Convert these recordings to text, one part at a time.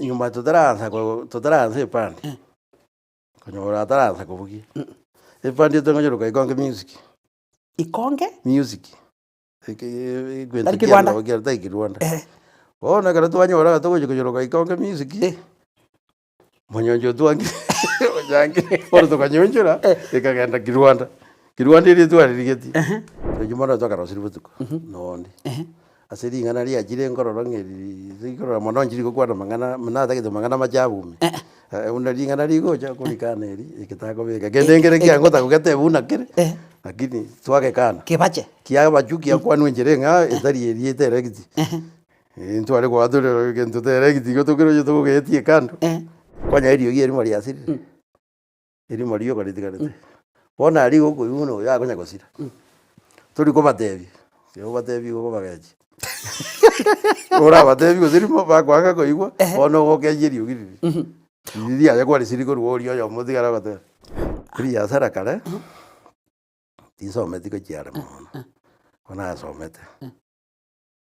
nyuma tutaranza ipandi konyora ataranza kuvugia ipandi tongonyoroka ikonge music Tari Kirwanda tari Kirwanda ona kana twanyora tugonyoroka ikonge music monyonjo twangi yangi por tukanyonjora ikagenda Kirwanda iri twarigeti jumana twakara siributuko nondi asiri ngana ria jire ngororo ngeri zikorora mono njiri gukwana mangana mnata kitu mangana majabume una ringana rigocha kurikana eri ikitako bega gendengere kia ngota kugete buna kire lakini twake kana kibache kia bajuki ya kwanu njire nga etari eri etere giti ntware kwa dole gento tere giti gotokero yoto getie kando kwanya eri yeri mari asiri eri mari yo karitikare bona ari goko yuno ya konya gosira turi ko batebi yo batebi go bagaji ora batebi go ziri mo bakwanga ko igwa ono go kejiri ugiri ndi ya kwali siri ko ruori yo muthigara bate kuri ya sara kale tisometi ko chiara mono ona somete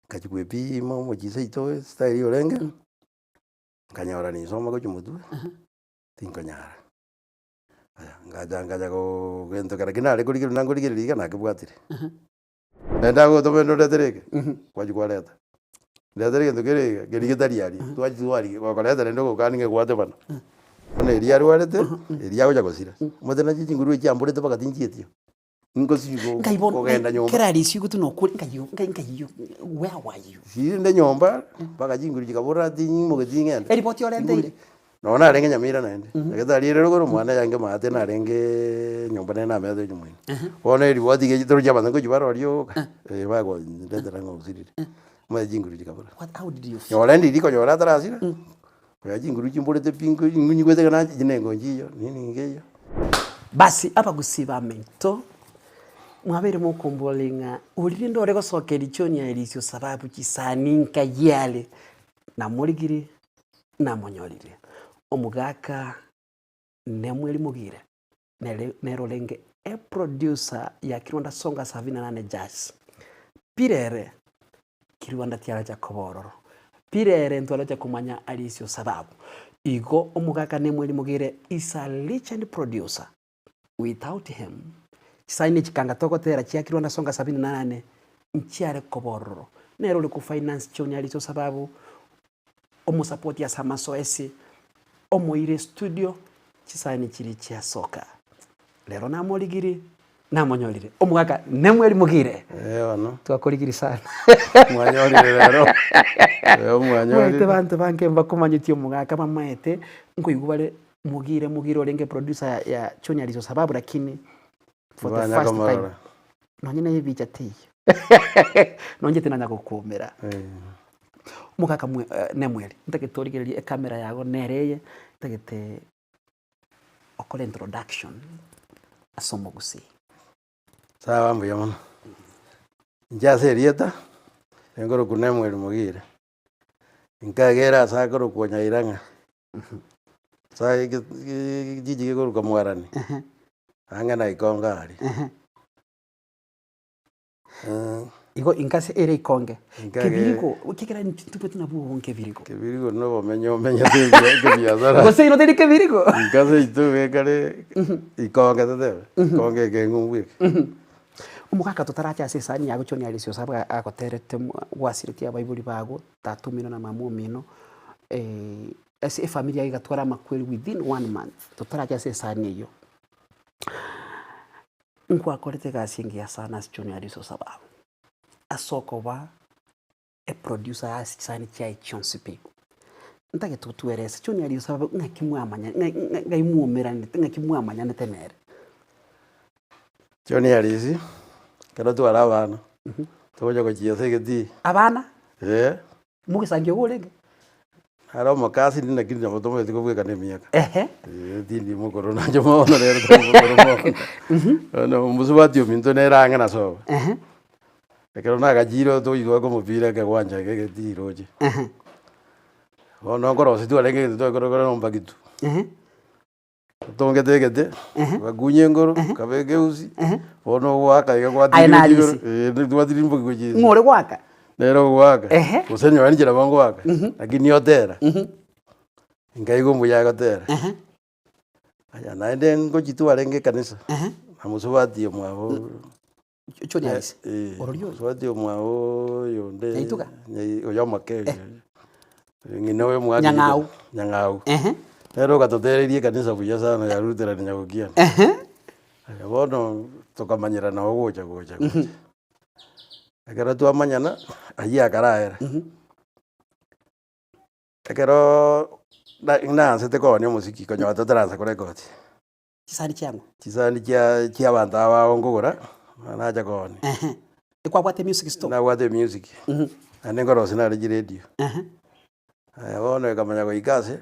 kachukwe pi mo jise ito style orenge kanyora ni soma ko chumutu tinkonyara ngaja ko gento kara kinare kuri kiri nangori kiri liga nakibwatire nenda go tomendo retereke kwajukwa leta letereke ndokere geri gitariari twajitwari ko leta nendo ko kaninge gwate bana one eria rwarete eria goja gosira mutena chinguru ekyamburete bakatinjitio ngo sigo kogenda nyomba kerari sigo no kuri ngayo where were you sinde nyomba bakajinguru kikabura tinyi mugetingenda report yorende nona arenge nyamira nende agetari rero goro mwana yange mate na arenge nyomba nena metho nyumwe ona eri wati ge toro jaba ngo jibaro ryo bago ndetera ngo sirire mwe jinguru kikabura how did you feel yora ndi ko yora tarasira kwa jinguru chimburete pingo ngunyi gwete kana jinengo njiyo nini ngeyo basi apa gusiba mento mwabere mukombolinga uliri ndore gosokera ichonya erisyo sababu kisaninka yale na murigiri na monyorire omugaka nemweli mugire nerolenge producer ya Kirwanda Songa 78 Jazz pirere Kirwanda tiara cha kobororo pirere ntwala cha kumanya alisyo sababu igo omugaka nemweli mugire is a legend producer without him saini chikanga toko tera chia Kirwanda Songa 78 nchiare kobororo nerole ku finance chonya alisyo sababu omusupport ya samasoesi omoire studio chisaini chiri chia soka lero namoligiri namonyorire omugaka nemweli mugire wano twakoligiri sana mwanyorire lero mwete bantu banke bakumanyiti omugaka bamwete nkoigubale mugire olenge producer ya chonya lizo sababu lakini for the first time nonyine yibicha tiyo nonje tena gukumira mugaka nemweli ntagetorigererie kamera yago nereye tagete okole introduction asomo gusi sawa mbuya mono njase rieta ngoro kunemweli mugire nkagera sakoro kuonya iranga sai jiji goro kamwarani anga na ikonga ari igo inkase ere ikonge kebiriko ukikira ntupete na buho kebiriko no bomenyo tebya zara gose ino teri kebiriko inkase ituwe kare ikonge tete konge kengumwe umugaka tutaracha sesani yago choni alisyo sabwa akoterete wasiriti abayibuli bago 3 na mamumino ese familia igatwara makweli within 1 month tutaracha sesani iyo nkwa korete gasingia sana choni alisyo sababu asoko ba producer asani chai chonsipe ntage tutuerese choni alisyo sababu ngakimwamanya ngaimuomerane ngakimwamanya netenere choni alisi kana twara abana toja ko chiese geti abana mugisangio gurenge ara makasi ni nakiri na motomo etiko bwe kane miaka dindi mo corona jomo no lero mo no musubatio minto neranga na so ekero na gajiro to igwa ko mupira ke gwanja ke getiroje ono ngoro situ alenge to ngoro no mbagitu tonge tegete bagunye ngoro kabege uzi ono waka igwa tiri twatiri mbo gweji ngore gwaka lero gwaka usenyo anjira bango waka lakini otera Ngai gumuya gotera. Aya naende ngochitware nge kanisa. Amusubati omwabo. Choni alisi. Ororio. Musubati omwabo yonde. Yaituga. Oyamake. Ngina we mwagi. Nyang'au. Nyang'au. Pero gatotererie kanisa buya sana ya rutera nyagukia. Aya bono tukamanyira na ogocha gocha. Ekero twamanyana ayi akaraera. Ekero nansete konia omosiki konyoa totaransa korekodi. Chisani chiangu. Chisani chia bantu abao ngogora nacha koni. Ikwabwate music store. Nabwate music. Ane ngorosi nari radio. Aya bono ekamanya goikase.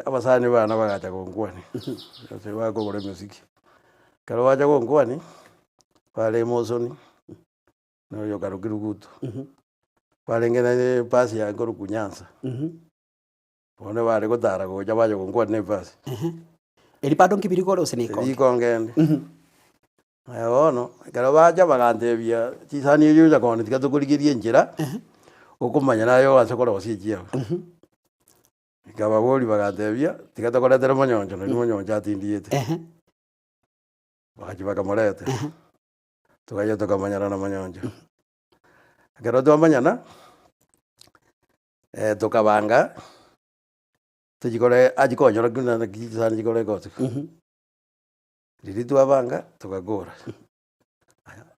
Abasani bana bagacha gongwani. Se bakogora music. Karo bacha gongwani. Pale Mosoni. No yo karukirugutu. Pale ngena pasi ya ngoro kunyanza. Bone bale gotara gocha bacha gongwani ne pasi. Eri pado nkibiri goro seniko. Eri kongende. Aya bono karo bacha bagantebia chisani yo ya koni tikatokurigirie njira. Okumanya nayo asokora osijia. Ikaba boli bagantebia tikatokoretera monyonjo no monyonjo atindiete. Bakachibaga morete. Tukaya tukamanyana na manyonjo. Kero twamanyana tukabanga tujikore ajikonyora kuna na kisani jikore gote. Riri twabanga tukagora.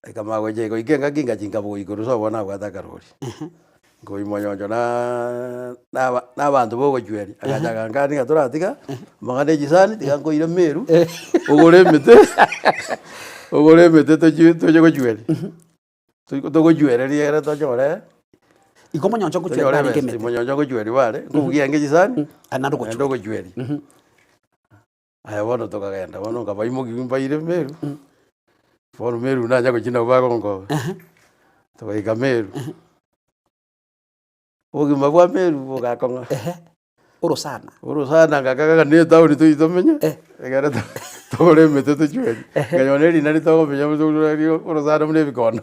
Ekamago je ikenga kinga jinga bo igoro so bona gwata karori. Ngoi monyonjo na bantu bogo jweri agajaga ngani gaturatiga magane jisani tigankoire meru ogore mete toje go jweri to jweri riera to jore iko monyonjo go jweri bari kemete monyonjo go jweri bare kubugia nge jisani anado go jweri aya bono tukagenda bono ngabaimo gimbaire meru bono meru naja go china bago ngo tukaika meru Ogima bwa meru bogakonga. Urusana ngakaga ne tauni tu itomenya. Egara tore mete tu chweri. Ngayoneri nari tago menya mutu urusana mune bikona.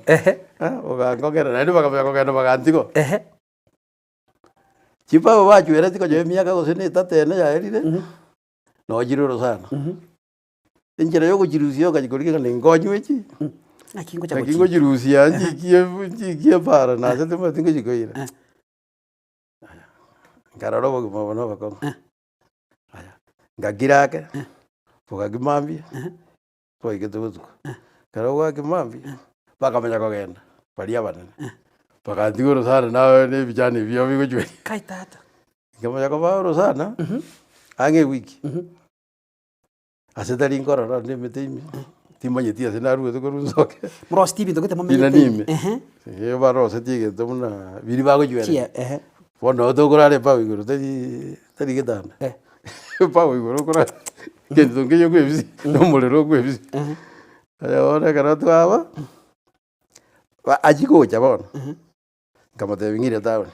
Ogakongera nari bakamya kongera bagantiko. Chipa baba chwera tiko je miaka gosene tatene ya erire. No jiru urusana. Injira yo kujirusio kajikorika ngonywechi. Nakingo jirusia njikie para na sete matingo jikoira. Ngararo bono bakon. Aya. Ngagirake. Fogagimambia. Foigetubutuko. Karo wakimambia. Bakamenya kogenda. Baria banene. Bakandigoro sana nawe ne bijani byo bigojwe. Kai tata. Ngamanya ko baoro sana. Ange wiki. Asetari ngororo ne metimi. Timanyetia senaru etukorunsoke. Bro Steve ndogete momenya. Inanime. Baro setige tomuna biri bagojwe. Bueno, todo corare pau igoro, tari getanda. Pau igoro cora. Que donde yo kwebisi, no molero kwebisi. Aya ora karato aba. Ajiko chabon. Kama te vingire tawe.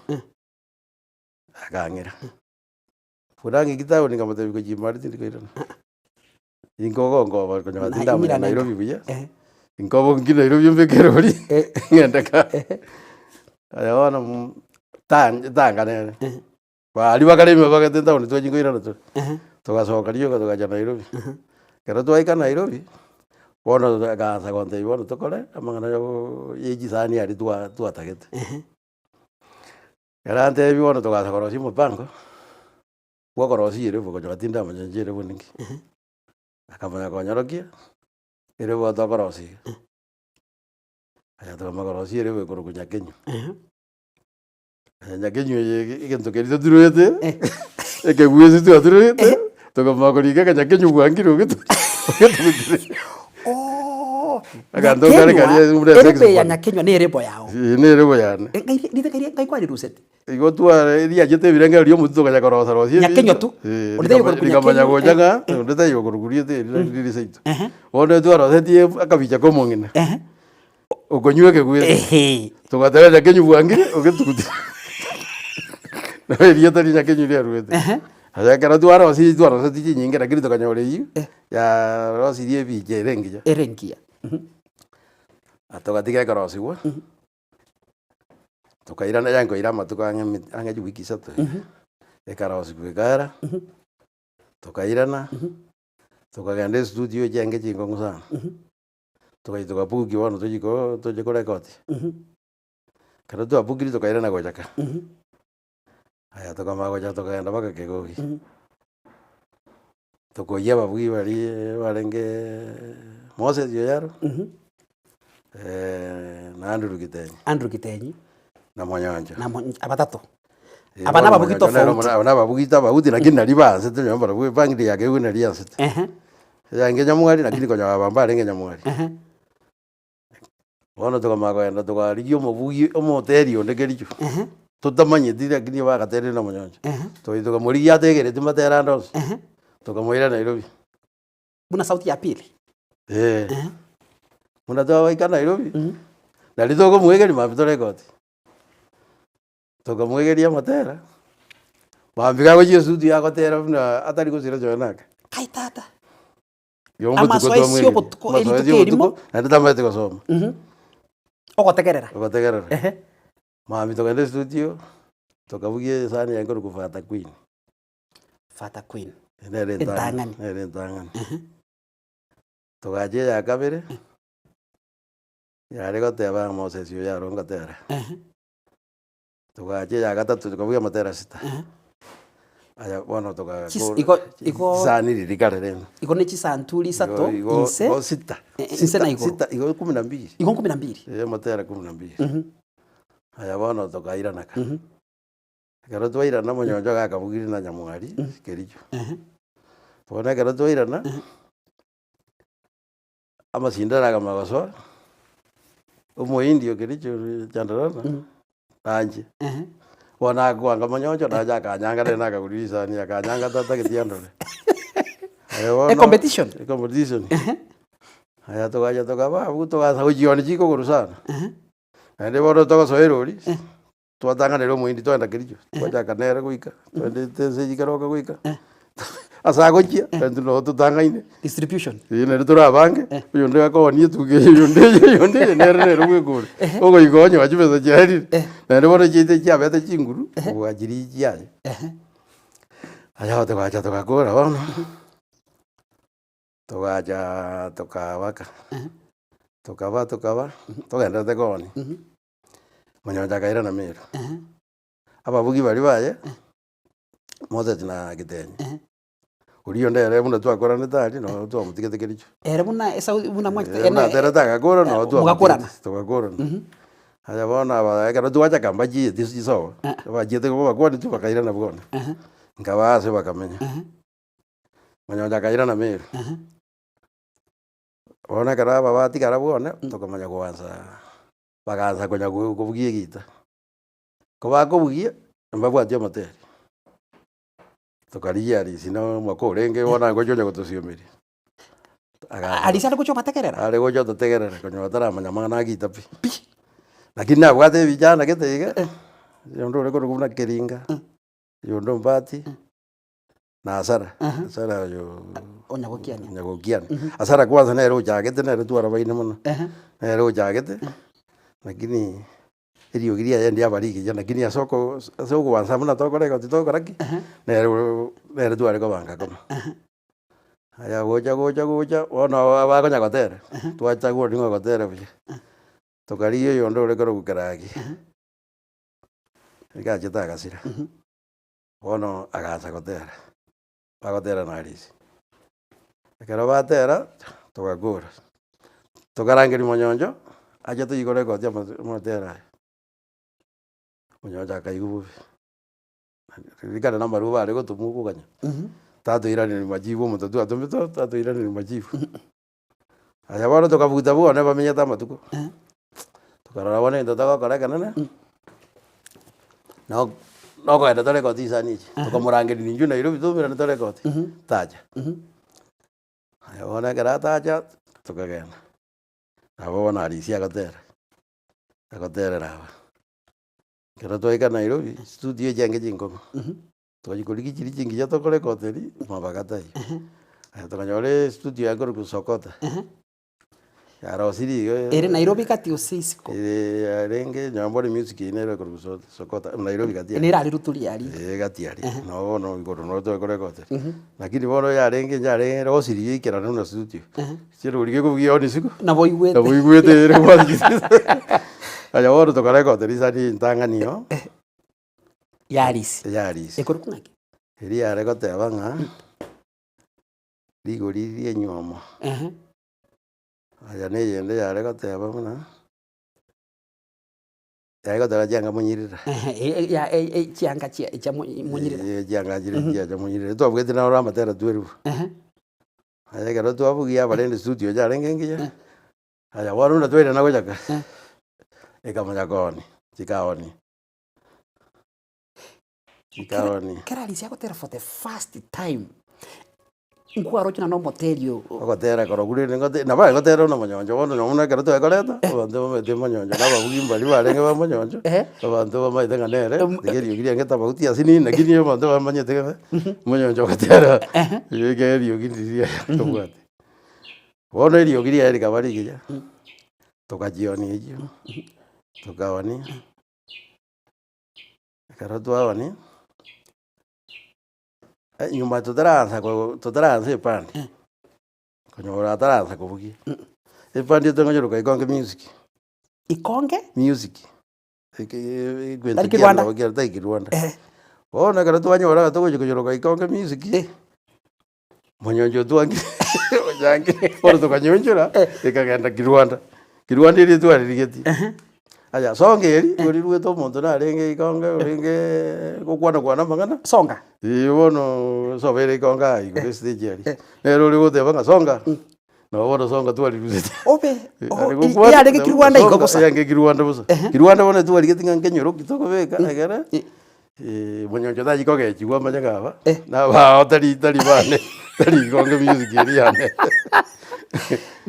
Akangira. Furangi kitawe ni kama te ko jimari tindi ko irana. Ingo ngo ko nyatinda mu Nairobi buya. Ingo ngina Nairobi mbekerori. Ngendaka. Aya wana tanga nene. Bali bakalime bagatenda oni twajingo irana tu. Tugasoka riyo tugaja Nairobi. Kero twaika Nairobi. Bono gaza konte bono tokore amangana yo yejisani ari twatagete. Garante bono tugaza korosi mu banko. Kwa korosi ire boko jatinda manjere boningi. Akamanya konyorokia. Ire bo tokorosi. Aya tukamagorosi ire bo kurukunya Kenya. Nyakenyo igento kerito turuete eke gwezi tu turuete tokamagorika kanyakenyo bwangiro gitu agando kare kare umre sex ya nyakenyo ne rebo yao ne rebo yana ngai kwani rusete igo tu ri ajete biranga rio mutu kanya korosa rosi nyakenyo tu urite yo kurukunya gojaga urite yo kurukuriete ri seito ono tu rosetie akabicha komongina ukonywe ke gwezi togatera nyakenyo bwangire ugetukuti Ria tari nyakenyo ria ruete. Aya kara tuara osi tiji nyinge rakiri tokanyore yu. Ya rosi rie bije erengia. Erengia. Atogatika kara osi wa. Tokaira na yango ira matuka ange wiki sato. ekarosi gwikara tukairana tukagenda studio jenge chingongo sana tukaitoka puki bono tuje kurekodi kana twapukire tukairana gochaka aya tukamagocha tukagenda mpaka Kigogi tukoiya babugi barenge Moses Yoyaro na Andrew Gitenyi na Mwanyanja abatatu abana babugi tofauti abana babugi tofauti lakini nari banse tunyamba babugi bangiri yake we nari yanse yange nyamwari lakini konya bamba renge nyamwari bono tukamagoenda tukariyo mubugi omoteri onde kericho tutamanyithire lakini bagaterire na Mwanyanja tukamuri yategerete matera ndosi tukamwira Nairobi buna sauti ya pili muna twawaika Nairobi na litoko mwegeri mapito record tukamwegeria matera bambika go Yesu tu yakotera na atari gusira jonaka kai tata yombo tuko botuko erimo na ndamete gusoma ogotegerera mami tokende studio tukabugie sana yango kufata Queen nere ntangani tugaje ya kabere yare goteba Moses Yoyaro ngotera tugaje ya gatatu tukabugia matera sita aya bono tuka iko sani ririkarere iko ni chisanturi sato inse sita na iko sita iko 12 matera 12 aya bono tukairana kero twairana Mwanyanja gakabugire na Nyamwari Kericho bona kero twairana amasindara kamagoso umuindio Kericho Chandarana anje bona kwanga Mwanyanja naja kanyanga na kagurisa ni akanyanga tata kitiandole competition aya togaja togaba butogaza ujioni chiko kurusana ande bono togosoerori twatanganira umuindi twenda Kericho twajaka nere guika twendete sejikaroka guika asagochia nduno tutangaine distribution ine turabange uyonde akonie tuge yonde nere gwikure ogo igonyo ajibeza jari nere bono jite chabete chinguru wajiri jiaye aya tukaja tukakora bono tukaja tukabaka tukaba tugenda tegoni Mwanyanja kaira na Meru ababugi bari baye Moses na Gitenyi uriyo ndere buna twakora netari no twamutigete Kericho buna esa buna mwakite ene tera tagakora no tugakorana aya bona ba twacha kambaji disiso bajete ko bakora tubakaira na bwana ngabase bakamenya Mwanyanja kaira na Meru bona karaba batikara bwana tukamanya kuanza bagaza konya kubugie gita kubugie mbabwatio materi tukariya risino makorenge bona gojoja gutusiomeri alisala kucho mategerera ale gojo tutegerera konya batara manyamana gita pi lakini abwate vijana ketege yondo reko kuna Keringa yondo Mbati na Asara yo onyagokiani Asara kwanza nero jagete nero tu arabaine muno nero jagete lakini irio giria yendi abariki jana lakini asoko wanza muna tokoreka titokoraki nere tu areko banga kama aya goja ona bagonya gotera twacha go ringo gotera bye tokariyo yondo reko gukaragi ikaje tagasira ono agaza gotera bagotera na risi ekero batera tugagura tukarangeri Mwanyanja aja tuyigore ko matera Mwanyanja kaigubu rikana na maruba ariko tumukuganya tatu irani ni majibu mutatu atumito tatu irani ni majibu aya bora tukabuta bwana bamenya tamatuko tukarara bwana ndotaka koreka nene no kwenda tole ko tisani tukamurangeri ninju Nairobi tumira tole ko taja aya bwana kara taja tukagenda abo bana arisia agotera rawa kero twaika Nairobi studio jange jingo tukajikuriki chiri chingi ya tokole koteri mabagatai aya tukanyore studio yako kusokota yarosiri ere Nairobi kati osisiko arenge nyambore music inere kuruso sokota Nairobi kati nera ari ruturi ari gati ari no no igoro no to kore kote lakini bono yarenge nyare rosiri ikera no studio siro rige kubio ni siku na boigwete ere kwathi aya bono to kore kote risani ntanganio yaris ekorukungaki eri yare goteba ng'a rigoririe nyomo aya neyende yare goteba buna yare goteba chianga munyirira chianga cha munyirira chianga jire cha munyirira twabwete na ora matera tweru aya kero twabugia barende studio yare ngengiya aya warunda twere na gochaka ekamanya koni chikaoni Kerari cia gotera for the first time. Nkwaro kina no moterio. Gotera korogure ngote na ba gotera no monyonjo bono no muna kero to ekoreta bantu bamete monyonjo na babugi mbali barenge ba monyonjo bantu bamaite nganere tigerio giria ngeta bauti asini na girio bantu bamanyete monyonjo gotera yegerio giria tobwate bono erio giria erika bari giria tokajioni ejo tokawani kero twawani nyuma tutaranza epandi konyora taranza kubugia epandi tongonyoroka ikonge music gwenta kianda bagira taiki Rwanda bona kara twanyora tugonyoroka ikonge music monyonjo twangi ojangi por tukanyonjora ikagenda Rwanda iri twarigeti aya songa eri uri rweto muntu narenge ikonge uringe kwana mangana songa bono sobere ikonga igure stage eri nero uri guteba nga songa no bono songa twari ruzete obe yare Rwanda ikogosa yange Rwanda busa Rwanda bono twari getinga nkenyoro kitoko beka agara monyonjo taji koge chigwa manyagaba na ba otari bane tari ikonge music eri yane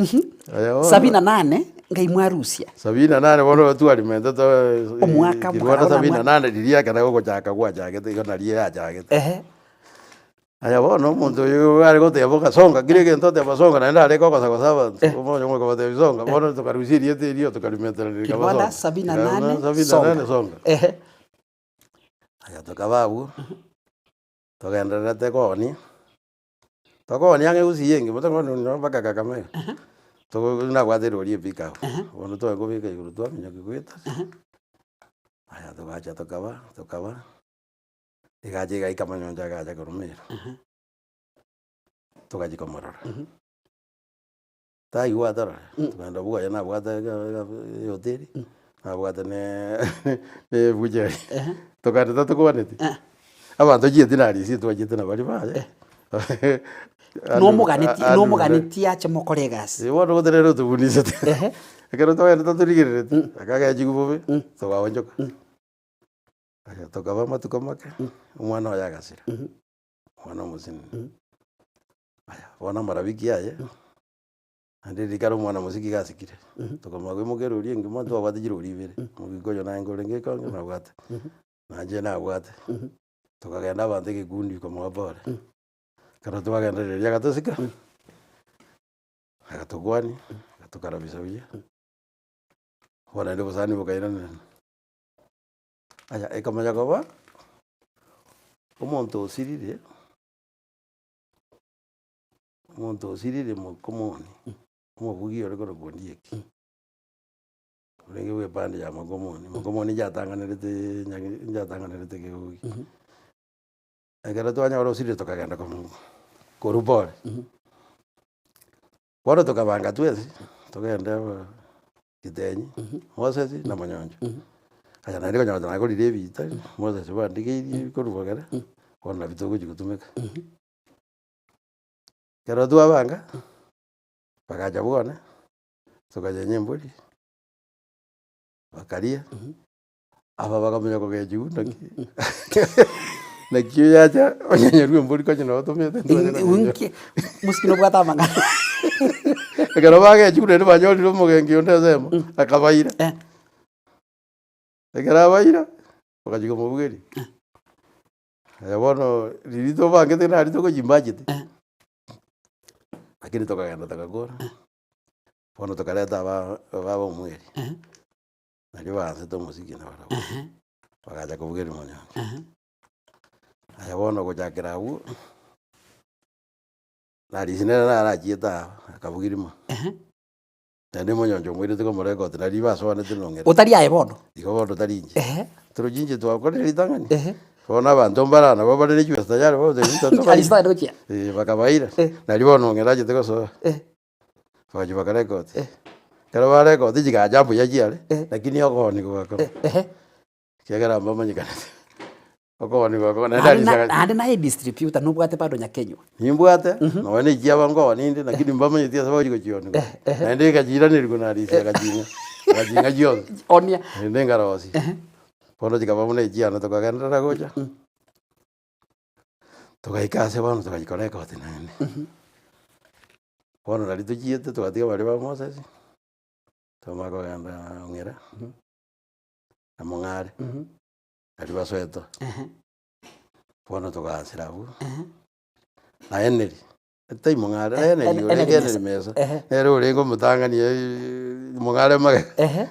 78 ngai mwarusia 78 bono twarimente to omwaka 78 riria kana gochaka gwachake tigona ria yachake aya bono muntu uyu ari goteba gasonga girege ntote basonga na ndare ko kosa umonyo mwe ko de songa bono tukarusirie tirio tukarimente ri kabasonga 78 songa aya tukababu tugenda tekoni tokoni yange usiyengi mutango no baka Kakamega na gwathero rie bika bono to ko bika iguru twamenya kigwita aya tugacha tukaba igaje gaika manyonja gaja kurumira tugajikomorora tai watara tuganda buga na bwata hoteli na bwata ne bujeri tuganda tukwanete abantu jiti nari si twajite na bari baje no muganeti acha mokoregas wono goterero tubunizete ekero twenda taturigirete akaga jigubobe tugawonjoka aya tokaba matuko make umwana oya gasira umwana musini aya bona marabiki aye ande dikaro umwana musiki gasikire tokomagwe mugero uri ngimo twabate jiro uribere mugigoyo na ngore ngekonge na bwate nanje na bwate tokagenda bande gikundi ko mwabore karo twagenda ria gatosika agatogwani gatokarabisa biya bona ndo busani bukairana aya ekamanya koba omonto osirire mukomoni omobugi ore koro kondieki urenge we pande ya mukomoni jatanganerete kegugi egera twanyora osirire tokagenda korupore bono tokabanga twesi togenda Kitenyi Moses na Manyonjo aya nari konyora nako rire bita Moses bandigirie korubagara bona bitogo gigutumeka kero twabanga bakaja bwana tukaja nyemburi bakaria aba bakamenya kogeju na kiyo yaja onyenyeru mburi kanye no tomete unke muskino bwata manga kero bageju ne banyori ro mugengi ondezemo akabaira ekera baira bakajiga mubugeri aya bono ririto bangete na rito ko jimbajete akiri tokagenda takagora bono tukareta baba omweri nario bansete omosiki na barabo bagacha kobugeri monyonge aya bono gochakera abwo narisi nere narachiete akabugirimo naende monyoncho mwairete komorekoti nari basoanete nong'era Otari aye bono. igo bono tarinche torochinche twakorera ritang'ani bono abanto mbara nabo barere chiwesa tayari bono Alista rochia. bakabaira nari bono ong'era achete gosoa bachi bakarekoti kero barekoti chigachia mbuya chiare lakini okogoni gogakora kiagera mbamanyikanete okogoni gogakora Naende naye distributor nubwate bado nyakenywa. nimbwate noone ichiaba ngoni inde lakini mbamanyeti ase bari gochioni naende ikachiranirwa narisi agachinga chiothe Onia. ende ngarosi bono chikaba buna ichiana tukagenderera gocha tugaika ase bono tugaikorekoti naende bono nari tochiete tugatiga bari ba Moses toma kogenda ong'era na mong'are nari basoeto bono tugasira abwo na eneri tai mong'are na eneri orenge eneri mesa nere orengo omotang'ania mong'are magega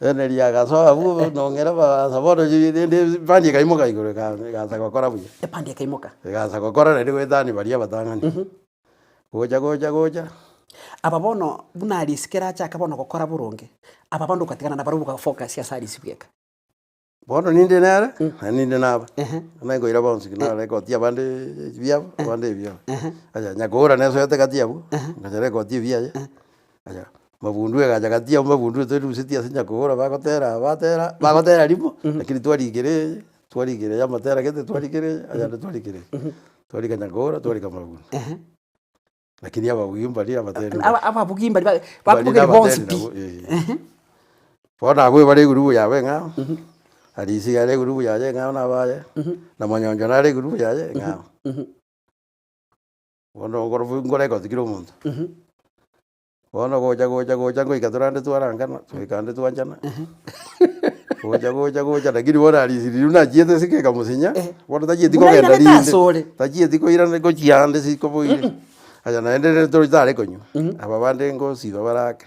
eneri agasoa abwo nong'era basa bono rende bandi ekaimoka igoro egasa gokora buya Epandi akaimoka. egasa gokora naende goetani baria abatang'ani gocha Aba bono buna Alisi kera achaka bono gokora burungi. Aba bandu katigana na barubuka focus ya Alisi bweka. bono ninde nere na ninde naba naingoira bonsiki narekoti abande biabo abande ebiabo aya nyakora nesoete gati abo ngacharekoti ebiaye aya mabundu egacha gati abo mabundu torusiti ase nyakora bagotera rimo lakini twarigere ya matera gete twarigere aya twarika nyakora twarika mabundu lakini aba bugimba amatera Aba bugimba bakugera bonsipi. Bona agwe bari gurubu yawe ngao Alisi gare gurubu yaje ngao na baye na monyonjo nare gurubu yaje ngao bono ngore ko tikiro muntu bono gocha ngoika turande twarangana twikande twanjana gocha lakini bona Alisi runa chiete sikeka musinya bono tachieti kogenda rinde tachieti koirane gochiande sikoboire aya naende toritare konyu aba bande ngosiba barake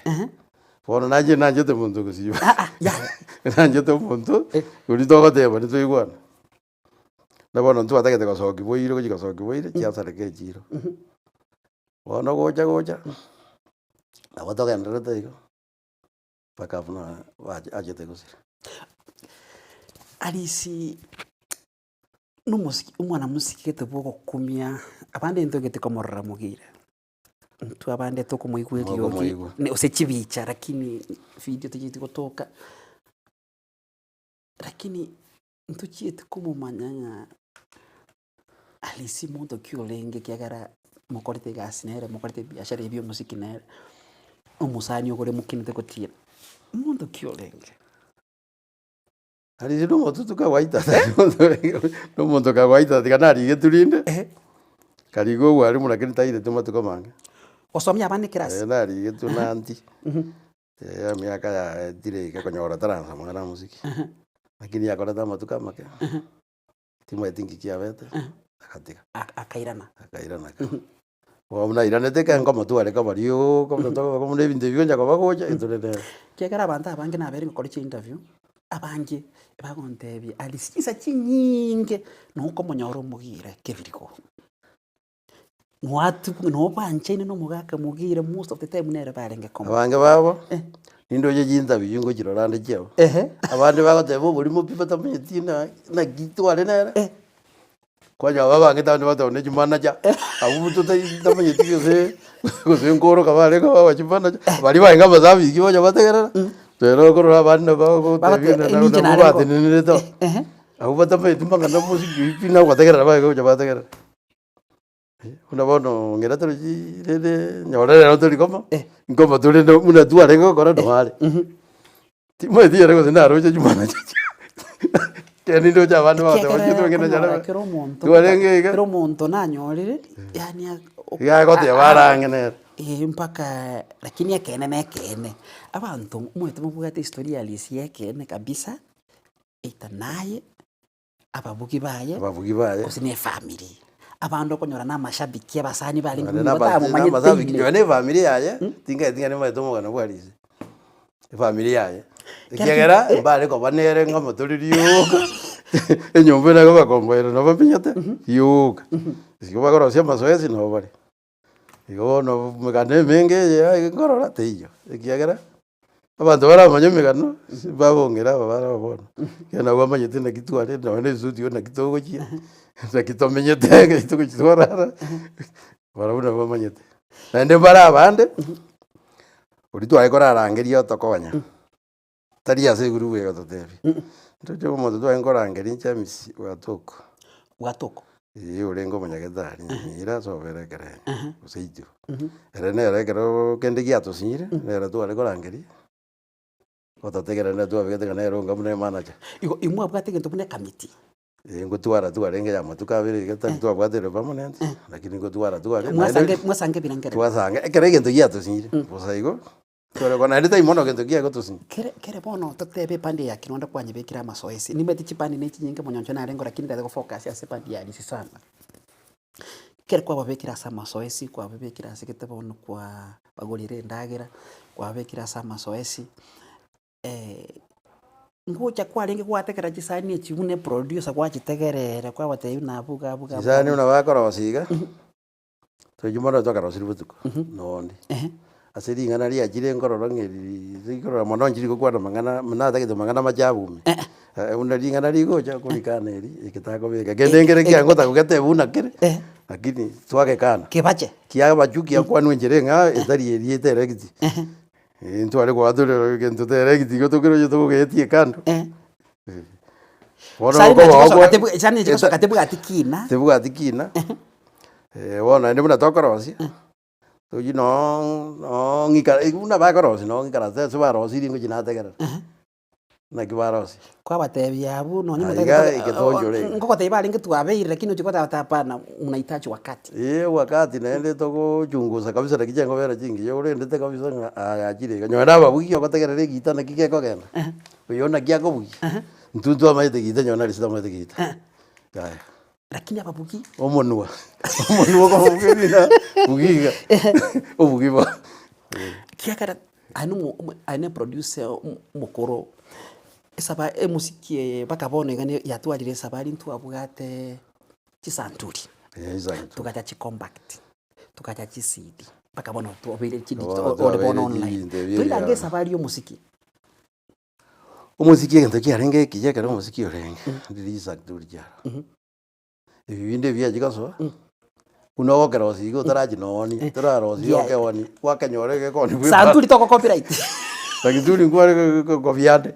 bono nanje te muntu gusiba nanje te muntu uri togoteba nitwigwana na bono ntwatagete gocoki boire gochigocoki boire chiasareke chiro bono gocha nabo togenderete igo mpaka buna achete gosira Alisi umwana musiki gete bogokumia abande ntogete komorora mugire ntu abande tokomoigwerio ne usechibicha lakini video tujiti gotoka lakini ntu chiete komomanyanga Alisi muntu kiolenge kiagara mokorete gasi nere mokorete biashara ebyo musiki nere omusani ogore mukinete gotira muntu kiolenge Alisi no muntu tukawaita no muntu kawaita tikanari geturinde karigo wari munakini taire tumatuko mange osomia abande kirasi nari getunanti ya miaka ya dire ikakonyora taranza mwana musiki lakini yakora tamatuka make timwe tingi kiabete akatika akairana wamna iranete ka ngoma tu ale kabario komto to komne interview nya kobagocha iturete kegara abantu abange nabere ngokora interview abange bagontebye Alisi chinyinge nuko monyoro mugire kebiriko nwatu no banchene no mugaka mugire most of the time nere barenge koma abange babo nindo je interview ngo kirorande cheo abandi bagoteba buri mu pipa tamunyetina na gitu ale nere kwanya babange tande batone chimanaja abuto tamunyetikyo se gose ngoro kabare ko bachimana bari bainga bazabi kiboja bategerera pero korora bande bago tebina na bubate nene to abubata pe tumbanga na musiki pina bategerera bago bategerera una bono ngera toji rede nyore ro tori koma ngoma tuli no una tu arengo kora no ale timo di arengo na ro je jumana keni ndo ja banu ba te tu ngena jara tu arenge kero monto na nyorire yani ya go te barangene mpaka lakini ekene abantu mwetu mubugate historia Alisi ekene kabisa ita naye ababugi baye kusine family Abandu konyora na mashabiki abasani bali na mashabiki ne familia yaye tinga ne maito mugana bwarize familia yaye ikegera mbale ko banere ngomotoririo enyombe na ko bakomboera no bapinyate yuka siko bagorosia mazoezi no bari igo no megane menge ya ngorora teiyo ikegera abantu baramanya migano babongera babona kana gwamanyete na kitware no ne studio na kitogochia na kitomenyete kitugitwara barabuna bamanyete na nde barabande uritware korarangeria otokonya tari ase guru wega totebi ntojo moto twaenkorangeria chamisi watoko urengo manyagethari ira sobere kere usaitu ere kero kende giatosinyire nera tware korangeria otategera na twabigete kana eronga mune manager igo imwe abwate gento mune kamiti ngotwara twarenge ya matukabire geta twabwatire permanent lakini ngotwara tware mwasange birangere twasange ekere gento giatosinyire bosaigo tware kona ndita imono gento giagotosinyire kere bono totebe pande ya kinonda kwanye bekira masoesi nimeti chipande ne chinyinge monyoncho na rengo lakini ndako focus ya sepandi ya lisi sana kere kwa babekira sa masoesi kwa babekira sekete bono kwa bagolire ndagira kwa babekira sa masoesi ngocha kwarenge kwatekera chisani echibune producer kwachitegerere kwa bateyu nabuga chisani una bakora basiga tojumora tokara siributuko nondi asiri ngana ria jire ngororo ngeri zikora mono njiri gukwana mangana mnata kitu mangana majabu una ringana rigocha kulikana eri ikitako bega gendengere kia ngota kugete buna kire lakini twake kana kebache kia bajuki ya kwanu njire nga etari eri etere kiti ntware kwa dole gento tere kiti gotokero yoto getie kando wona ko katebu chani chiko katebu atikina tebu atikina wona ndi muna tokorosi to you no ngika una bakorosi no ngikara tse barosi ringo jinategera na kibarosi kwa batebi abu no ngoko teiba lingi tuabeire lakini uchikota hapana unahitaji wakati wakati naende tokuchunguza kabisa kijengo bera jingi yo urendete kabisa ajire kanyora babugi okotegerere gita na kigeko genda uyona kiako bugi ntuntu amaite gita nyona risita amaite gita kaya lakini ababugi omonua ko bugina bugiga obugiba kiakara ane producer mukoro esaba musiki bakabone gane yatwarire sabari ntu abugate chisanturi tukaja chi compact tukaja chi CD bakabona tu obere chi digital ore online tuilange sabari yo musiki umuziki ngento kiarenge kijekera umuziki orenge ndiriza durja ibinde byajikaso uno kerosi go taraji noni tararosi yo kewani wakanyorege koni santuri toko copyright takituri ngware ko viande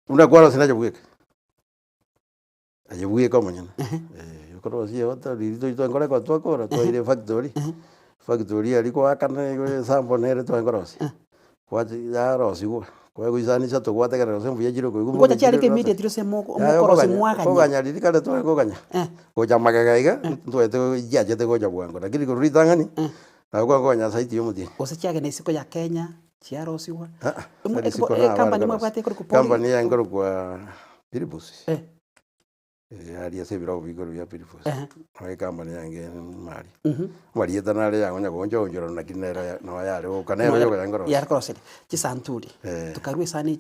una kwaro sina jabuke ajabuke kama nyana yokorosi yota lito ito ngore ko twakora twaire factory aliko akana sambo nere twangorosi kwaji ya rosi kwa kuisani sato kwategera rosi mbuye jiro ko ngoja cyari ke immediately se mokorosi mwakanya ko ganya lili kale to ko ganya ko jamagaiga twete yaje ko jabwango lakini ko ritangani na kwa gonya saiti yomuti ose cyage nesiko ya Kenya chiarosi wa company mwabate ko company ya ngoro kwa Piribus ari ase biro bigoro ya Piribus ai company yange mari mari etanale yango nyagonjo onjoro na kinera no yale o kanero yo ngoro ya crossed chisanturi tukarwe sani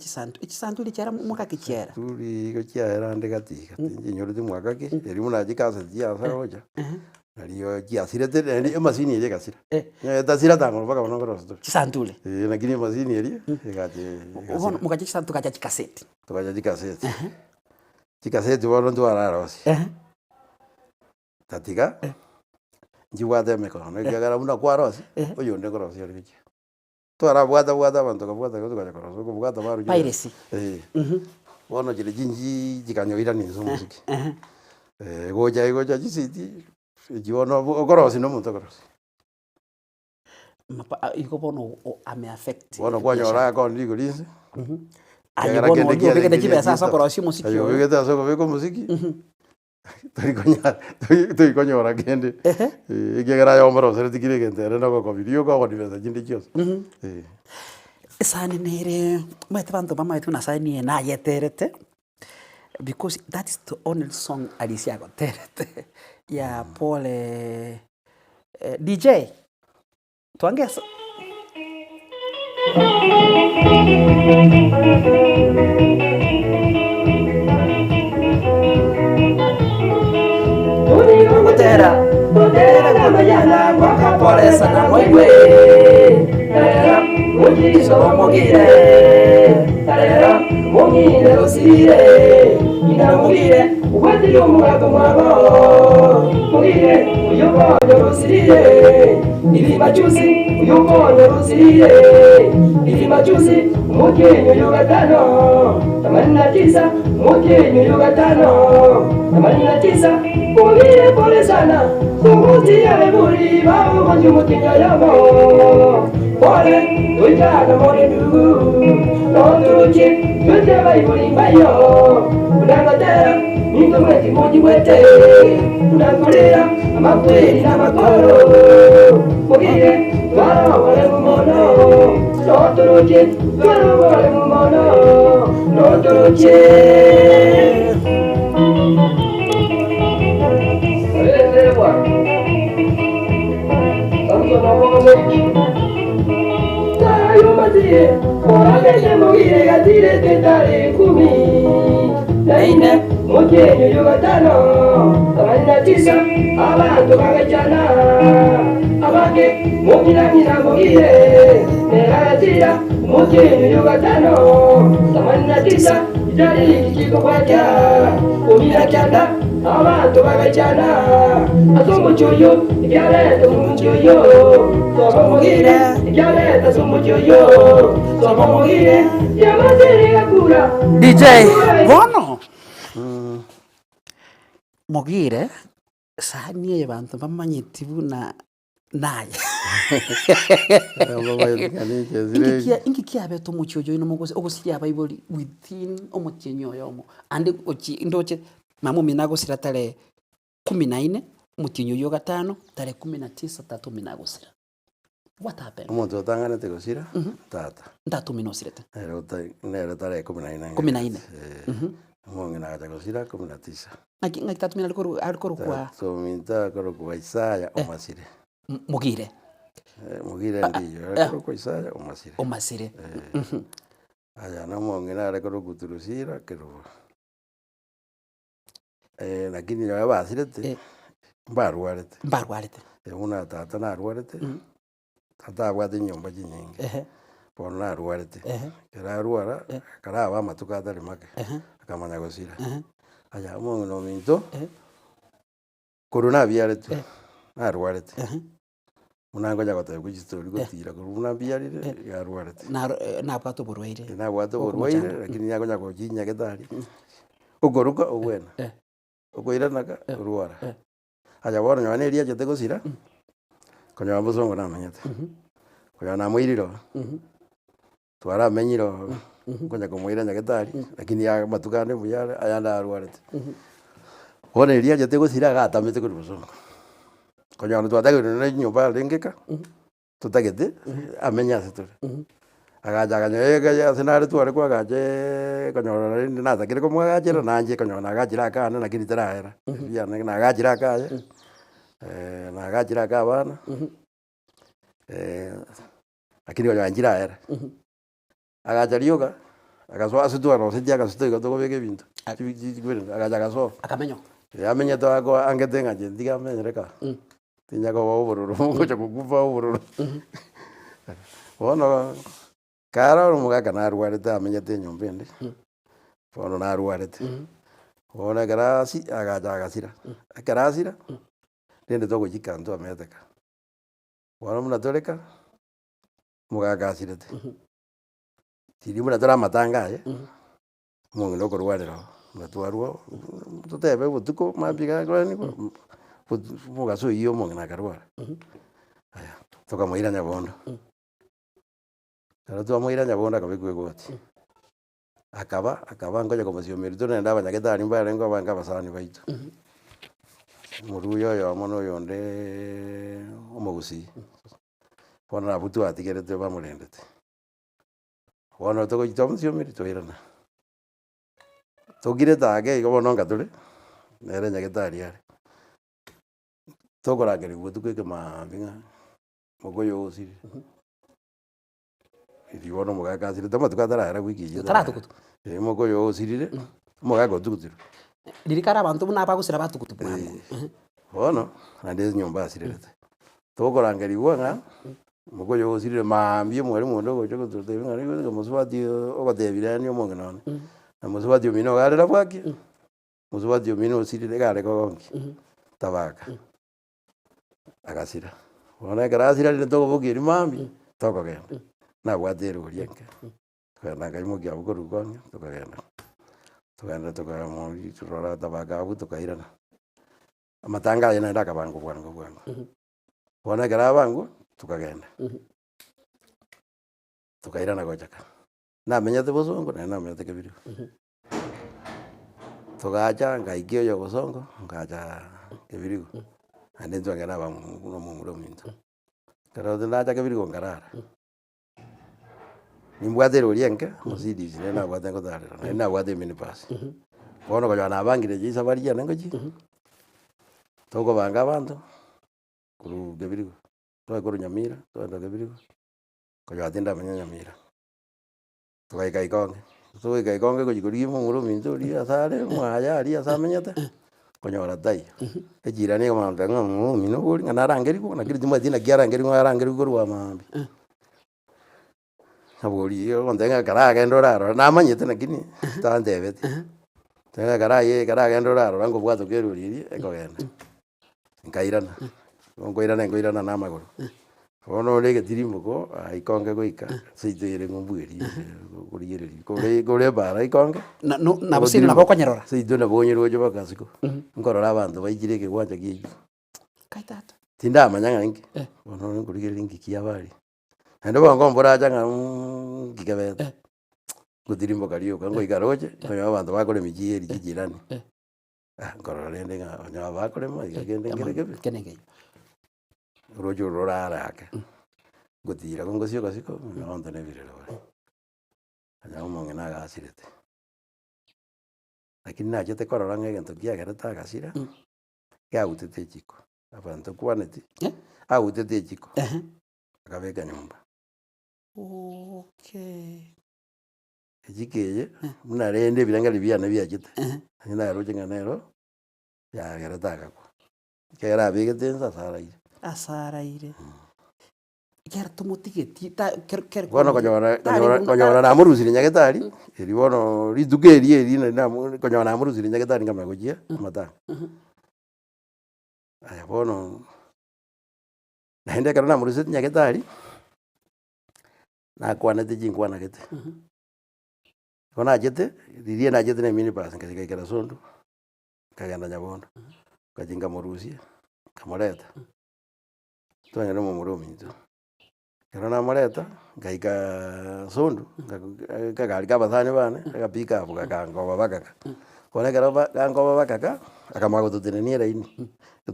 chisanturi cyara muka kichera turi ko cyara ndegati nyinyoro de mwaka ke eri muna jikasa jia saroja ariyo jiasirete ndi masini ye gasira ya tasira tango baka bono ngoro chisanturi lakini masini eri egate uhono mukaje chisantu kaja chikaseti chikaseti bono ndwararosi tatika njiwate mekono ngagara muna kwarosi oyo ndekorosi ari bichi twara bwata bantu kabwata ko tukaja korosi ko bwata baru piracy bono jile jinji jikanyoira ni musiki goja jisiti jibono okorosi no muntu okorosi iko bono ame affect bono kwanyora ko ndigo linse ayo bono ngeke ndachibe sasa okorosi musiki ayo ngeke sasa ko beko musiki turi konyora kende igegera yo mboro sere tikire kentere no ko video ko divesa jindi chios sani nere mete bantu bamaitu na sani na yeterete because that is the only song alisiago terete ya pole DJ tuangeza Tera mayana kwa pole sana mwewe Tera mujiso mogire Tera mugire osire Ina mugire ubati yomugato mwabo Mugire uyokonyo osire Ili machusi uyokonyo osire Ili machusi mukenyo yogatano Tamanina tisa mukenyo yogatano Tamanina tisa mugire pole sana Suguti ya buri babu majumukinya yamo Pole tujaga mone ndugu Noturuchi tuja baiburi bayo Unangatera mingo mweti moji wete Unangulira amakweli na makoro Mugire twaro wale mumono Noturuchi twaro wale mumono Noturuchi Tayo mazie, oragete mogire gatire tetare kumi. Naine, mokenyo yogatano, tamanina tisa, abantu bagajana. Abake, mokina nina mogire, neragatira, mokenyo yogatano, tamanina tisa, itali kiko kwaja, umina kyanda. Abantu bagajana Asomo choyo Ikyaleta sumuchoyo Somo mugire Ikyaleta sumuchoyo Somo mugire Yamasiri yakura DJ Bono Mugire Sahani ya bantu bamanyitibu na naye Ingi kia beto muchoyo ino mogose Ogosiria baiboli within omochenyo yomo Andi ochi indoche Mamu minago sira tare 14 mutinyo yoga 5 tare 19 tatu minago sira. What happened? Umuntu otangana te gosira tata. Ndatu mino sirete. Nero tare 14. 14. Mungu na acha gosira 19. Ngai tatu mina alikoru kwa. So minta koro kwa Isaya omasire. Mugire. Mugire ndiyo alikoru kwa Isaya omasire. Omasire. Aya na mungu na alikoru kuturusira kero. Lakini ya basirete mbarwarete una tata narwarete tata abwate nyomba jinyingi bono narwarete kararwara karaba matuka tari make akamanya gosira aya mungu no minto corona biarete narwarete munango jagote kuchitori gotira corona biarire yarwarete na bwato borwaire lakini yago jago jinya getari ugoruka ugwena ukoiranaga urwara aja bono nyone ria jete gosira konya mbosongo na manyete konya na mwiriro twara menyiro konya kumwira nyagetari lakini ya matukane muyare ayanda arwarete bono ria jete gosira gatamete kuri bosongo konya twatagire na nyumba lengeka tutagete amenya setore agajaga nyoyega sinari tware kwa gaje konyora ndi natakire komwa gajira nanje konyona gajira kana lakini tarahera ya na gajira kaje na gajira ka bana lakini konyanja era agajarioga agaswa asitwa no sijja agasitwa to bege bintu agajaga so akamenyo yamenya to ago angetenga je ndiga menyereka tinya ko obororo ngo kukufa obororo ono Kara umuga narwarete amenyete nyombende. Bono narwarete. Bono garasi agajagasira. Akarasira. Nende togo jikanto ameteka. Bono munatoreka. Mugagasirete. Tiri munatora matanga Mungu no kurwarero. Natwarwo tutebe butuko mabiga grani ko. Mugaso iyo mungu nakarwara. Aya. Toka muira nyabondo. Pero tu amoira nyabonda kabikwe goti. Akaba ngoja komasiyo merito nenda abanyagetari mbare ngo abanga basani baitu. Muruyo yo mono yonde omogusi. Bona abutu atigerete bamurendete. Bona to gojito masiyo merito irana. Tokire tage igo bono ngatore nere nyagetari are tokorangeriwa tweke maambi ng'a mogoyo osiri iri bono omogaka asirete amatuko atarara gwiki iye Taratukutu. mogoyo osirire omogaka otugutire Ririkara abantu buna bagusira batukutu bwabo. bono naende nyomba asirerete tokorangeriwa ng'a mogoyo osirire maambi omwarimu onde ogocha gototebia ng'a rigo tiga mosubati ogotebia rende omong'ina one na mosubati omino iga bwaki mosubati omino osirire gare kogonki tabaka agasira bono ekero asira rire togobokia maambi tokogenda nabwate eroria enke togenda nkaimokia abwo korwa kong'e togenda tokamoria torora tabaka abwo tokairana amatanga aye naende akabango bwango bono ekero abangwa tukagenda tukairana gochaka namenyete bosongo naende namenyete kebirigo togacha ngaikia oyo bosongo ngacha kebirigo naende ntwang'ana buna omomura ominto ekero nacha kebirigo nkarara nimbwate eroria enke mosidi naende nabwate ngotarera naende nabwate eminibus bono konya nabangire esabari yane ngochi tokobanga abanto korwa kebirigo toe korwa nyamira toenda kebirigo konya tindamenya nyamira togaika ikonge togoika ikonge gochi korigia omomura ominto oria ase are mwaya aria ase amenyete konyora taiyo echirani egomanota ng'a omino iga oria ng'a narangeriwa nakeri timanyeti naki arangeriwa korwa maambi naboria ogontebia ng'a ekero agenda orarora namanyete lakini tantebeti ekero agenda orarora nkobwatwa eroria eria ekogenda nkairana nkoirana na amagoro bono ore egetirimbogo ikonge goika seito ere ng'ombweria korigereria kore ebara ikonge Na bosiri nabo okonyerora. seito nabo onyeroche bakasiko nkorora abanto baikire ekewancha kiaito Kai tata. tindamanya ng'a nki bono nkorigereria nki kiaba aria naende bono nkombora acha ng'a nki kebete ngotirimboka rioka ngoika roche konyora abanto bakoremi chieri chijirani nkorora rende ng'a onye bakorema iga kende nkere kebe Kenengeyo. roche rorarake ngotira ngosia okasiko bono nebirero bare onye omong'ina agasirete lakini nachete korora ng'a egento kiagerete agasira kiagutete echiko abanto kwaneti agutete echiko akabeka nyomba Okay. echiko eye buna rende ebirang'ari biane biachete onye naroche ng'a nero yagerete agakwa ekero abegete ense asaraire Asaraire. Kera tomotigetie bono konyora namorusire nyagetari eri bono rituko eri konyora namorusire nyagetari nkamanya gochia amatanga aya bono naende ekero namorusete nyagetari nakwanete chinkwanagete igo nachete riria nachete na eminibus nkacha ngaikera sondu nkagenda nyabondo nkachi nkamorusia nkamoreta twang'ana omomura ominto ekero namoreta ngaika sondu akagari ka abasani bane agapickup gakangoba bakaka bono ekero gankoba bakaka akamanya gototenenia eraini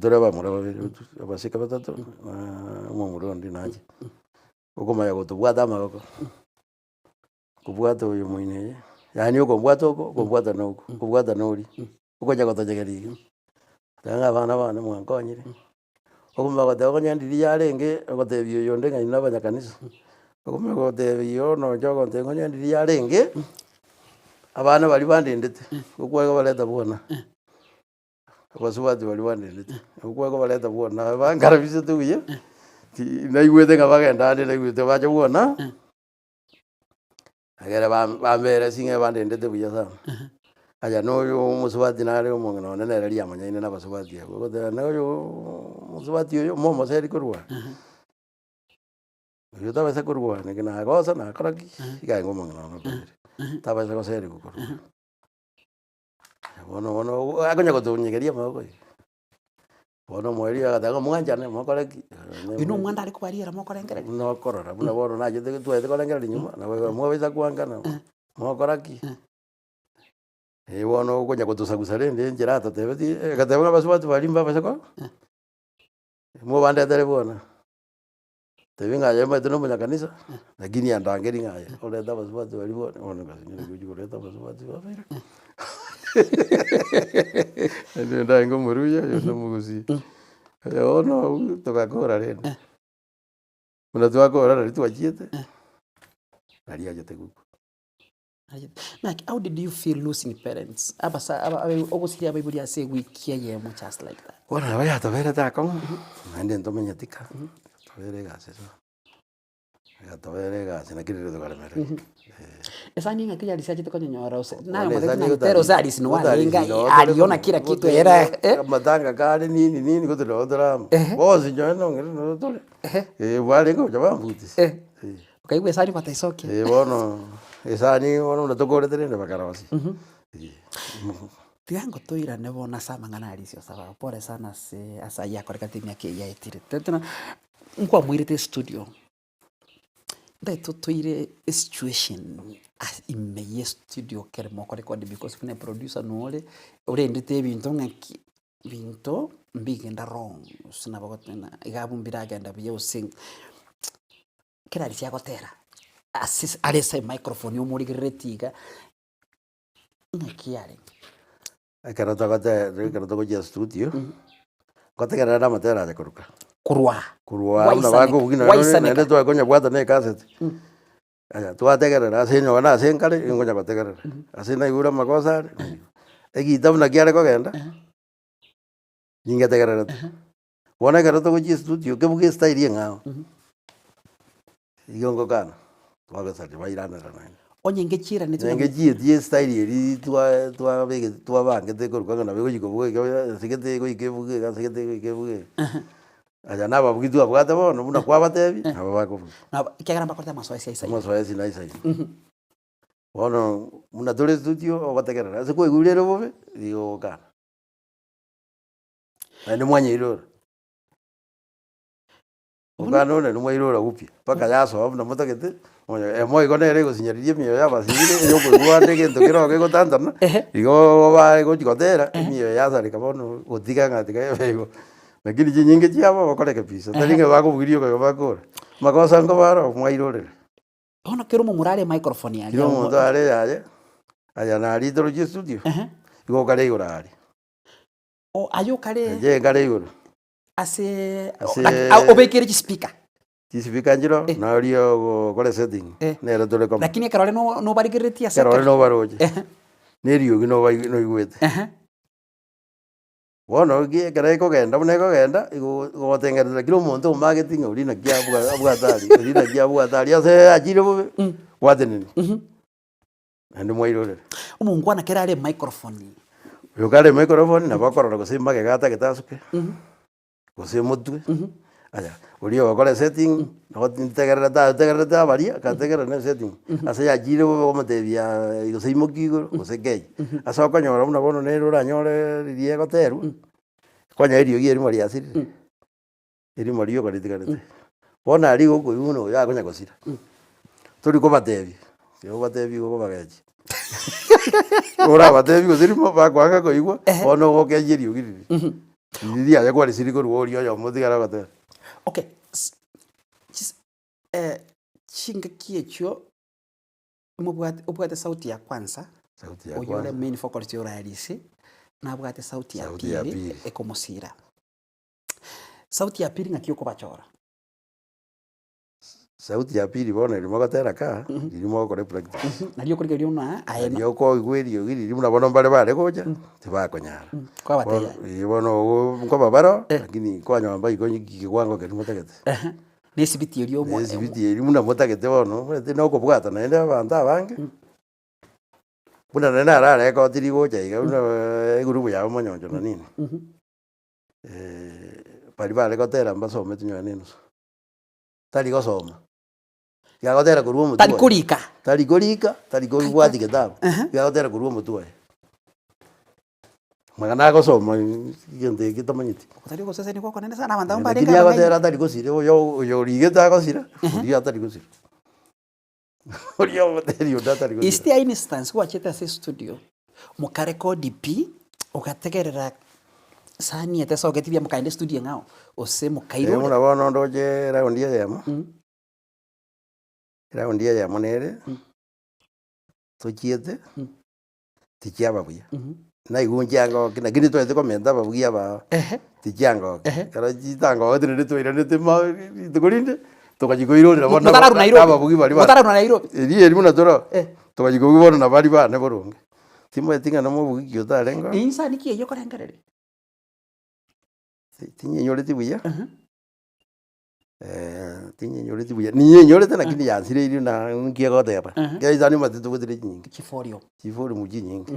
tore abamura babere abasike batato na omomura onde nache okomanya gotobwata amagoko kobwata oyo moino eye yaani okombwata oko okombwata na oko okobwata na oria okonya gotonyegeria iga teba ng'a abana bane mwankonyire okomanya goteba onye ndiria yarenge ogotebia oyo onde ng'ai na abanyakanisa okomanya gotebia bono ocha ogontebia onye ndiria yarenge abana baria bandendete gokwaiga bareta bwana abasubati baria bandendete gokwaiga bareta bwana bankarabisete buya naigwete ng'a bagenda ande naigwete bacha bwana egere bambere ng'e bandendete buya sana aya na oyo omosubati nare omong'ina one nere riamanyaine na abasubati abwo ogoteba na oyo omosubati oyo momoseri korwa oyo tabasa korwa naki nagosa nakora ki iga igo omong'ina one okoire tabasa goseriwa korwa bono akonya gotonyegeria amaboko iga bono omoerio agateba ng'a mwanchane mokore ki Oyo na omwanda are kobariera mokorengereria. buna okorora buna bono nachete twaete korengereria nyuma nabo mwabisa kwangana mokora ki bono okonya gotosagusa rende enchera atotebeti agateba ng'a abasubati baria mbabasa ko mobandetere bwana tebi ng'a aye maete na omonyakanisa lakini andangeri ng'a aye oreta abasubati baria bwana bono ngasinyora gochi koreta abasubati babere Ndio ngo muruya yo no mugusi. Ono tugakora rero. Muna twakora rero twachiete. Ali aje teguko. Like, how did you feel losing parents? Obviously, everybody say we care you just like that. Ora vaya tovera ta con. Ande ndo menyatika. Tovera gase so. Ya tovera gase na kirire to karamere. Esa ninga kija research to kwenye nyora ose. Na mwana kina tero za alisi no alenga aliona kila kitu era. Matanga kale nini kutolo drama. Bosi jana ngere no tole. Wale ngo jabambuti. Okay, we sari pataisoke. Bono esani wono ndotokore terende bakarasi. Tiango toira nebona sama ngana alisio sawa. Pole sana se asaya kwa katimia ke ya etire. Tena nkwa mwirite studio. Dai totoire situation as imeye studio kere moko record because kuna producer nole ore ndite bintu ngaki bintu mbigenda wrong sina bagotena igabumbira agenda biye using kera alisia gotera asis alesa microphone yo muri gretiga ngakiare Kera togo ya studio. Kote kera na matera ya kuruka. Kurwa una bako bugina nende to akonya bwata ne cassette. Aya twategerera asenyo na asenkale ngonya bategerera. Asena igura makosa. Egita una kiare kogenda. Ninga tegerera. Bona kera togo ya studio ke buge style ngao. Igongo kana. Wagasati bairana rana. Onye ngechira ne Ngechie die style eri twa bege twa bange te koruka na bego yiko buge sigete go ikebuge sigete go ikebuge. Aya naba bugitu abwata bono buna kwa batebi aba bako. Na kegara bakorta masoesi isa. Masoesi na isa. Bono muna tole studio obategerera. Se ko igurero bobe digo kana. Ane mwanya iroro. Ukano ne numwe iroro gupia. Paka yaso abuna mutagete. Oye, moi konere go sinyaririe mio ya basire yo ko guande que ndokero ke gotanda na. Digo ba go chikotera mio ya sari kabono gotiga ngatika yego. Lakini nyingi chiaba bakore kabisa. Taringe bako bugirio ke bakora. Makosa ngo baro mwairore. Ono kero mo murale microphone ya. Yo mo dare ya. Aya na ali tolo studio. Digo kare igorari. O ayo kare. Je kare igoro. Ase obekere speaker. Tisifika njiro na rio kole setting. Ne ra tole kom. Lakini karole no barigeretia seka. Karole no baroje. Ne rio gino bai no igwete. Wono gie kare ko genda bune ko genda go tengerera kilo monto marketing uri na kia abwatari uri na kia abwatari ase ajire bo watenini. Ande moirore. Umungwana kera ale microphone. Yo kare microphone na bakora ko simba ke gata ke tasuke. Ko se motwe. Aya, uri okore setting, no tegerera ta varia, ka tegerera ne setting. Ase ya jire bo matebia, igo seimo kigo, o se gay. Asa ko nyora una bono ne rura nyore rie goteru. Ko nya irio gieri mari asiri. Iri mari yo kari tigarete. Bona ari go uno ya ko nya kosira. Tori ko batebi. Yo batebi go bagaji. Ora batebi go sirimo ba kwanga ko igwa, ono go ke irio giri. Ndiria ya kwari siri ko ruorio yo mutigara goteru. Okay. Chinga kiecho mubwate sauti ya kwanza. Sauti ya kwanza. Oyole main focus yo ralisi na bwate sauti ya pili ekomosira. Sauti ya pili ngakio kubachora. Sauti ya pili bona ilimo gatera ka, ilimo kore practice. Naliyo kuri gari una ayeno. Yo ko igweri yo giri muna bono bare goja. Tiba konyara. Kwa bataya. Bono ko babaro lakini kwa nyamba ikonyi kigwango ke mutegete. Nesibiti yo mo. Nesibiti iri muna mutegete bono, mete no ko bwata na ende banda bange. Muna na rara ko tiri goja iga una grupo ya monyonjo na nini. Pari vale gotera mbaso metunyo nini. Tali go soma. Ya gotera kuruo mutu. Tali kurika, bwati kitabu. Ya gotera kuruo mutu. Magana go soma yende kitamanyiti. Tali go sasa ni kwa nenda sana banda mbali ka. Ya gotera tali go sire yo rigeta go sire. Ya tali go sire. Orio tali yo tali go. Is there instance kwa cheta se studio. Mukareko DP ukategerera sani ete so getibia mukaende studio ngao ose mukairo muna bono ndoje raundi yemo raundi yemo nere tochiete tikiaba buya na igunjanga lakini twete komenta babugia ba tikianga kara jitanga tene twira nete ma tukurinde tukajikoirora bona ababugi bari ba mutara Nairobi eri muna tora tukajikoirora na bari ba ne boronge timwe tinga na mubugi kyota rengo insa nikiye yokorengerere tinye nyoreti buya tinye nyoreti buya niye nyoreti lakini yansire iri na ngiye goteba gaizani matitu gutire nyingi chifori muji nyingi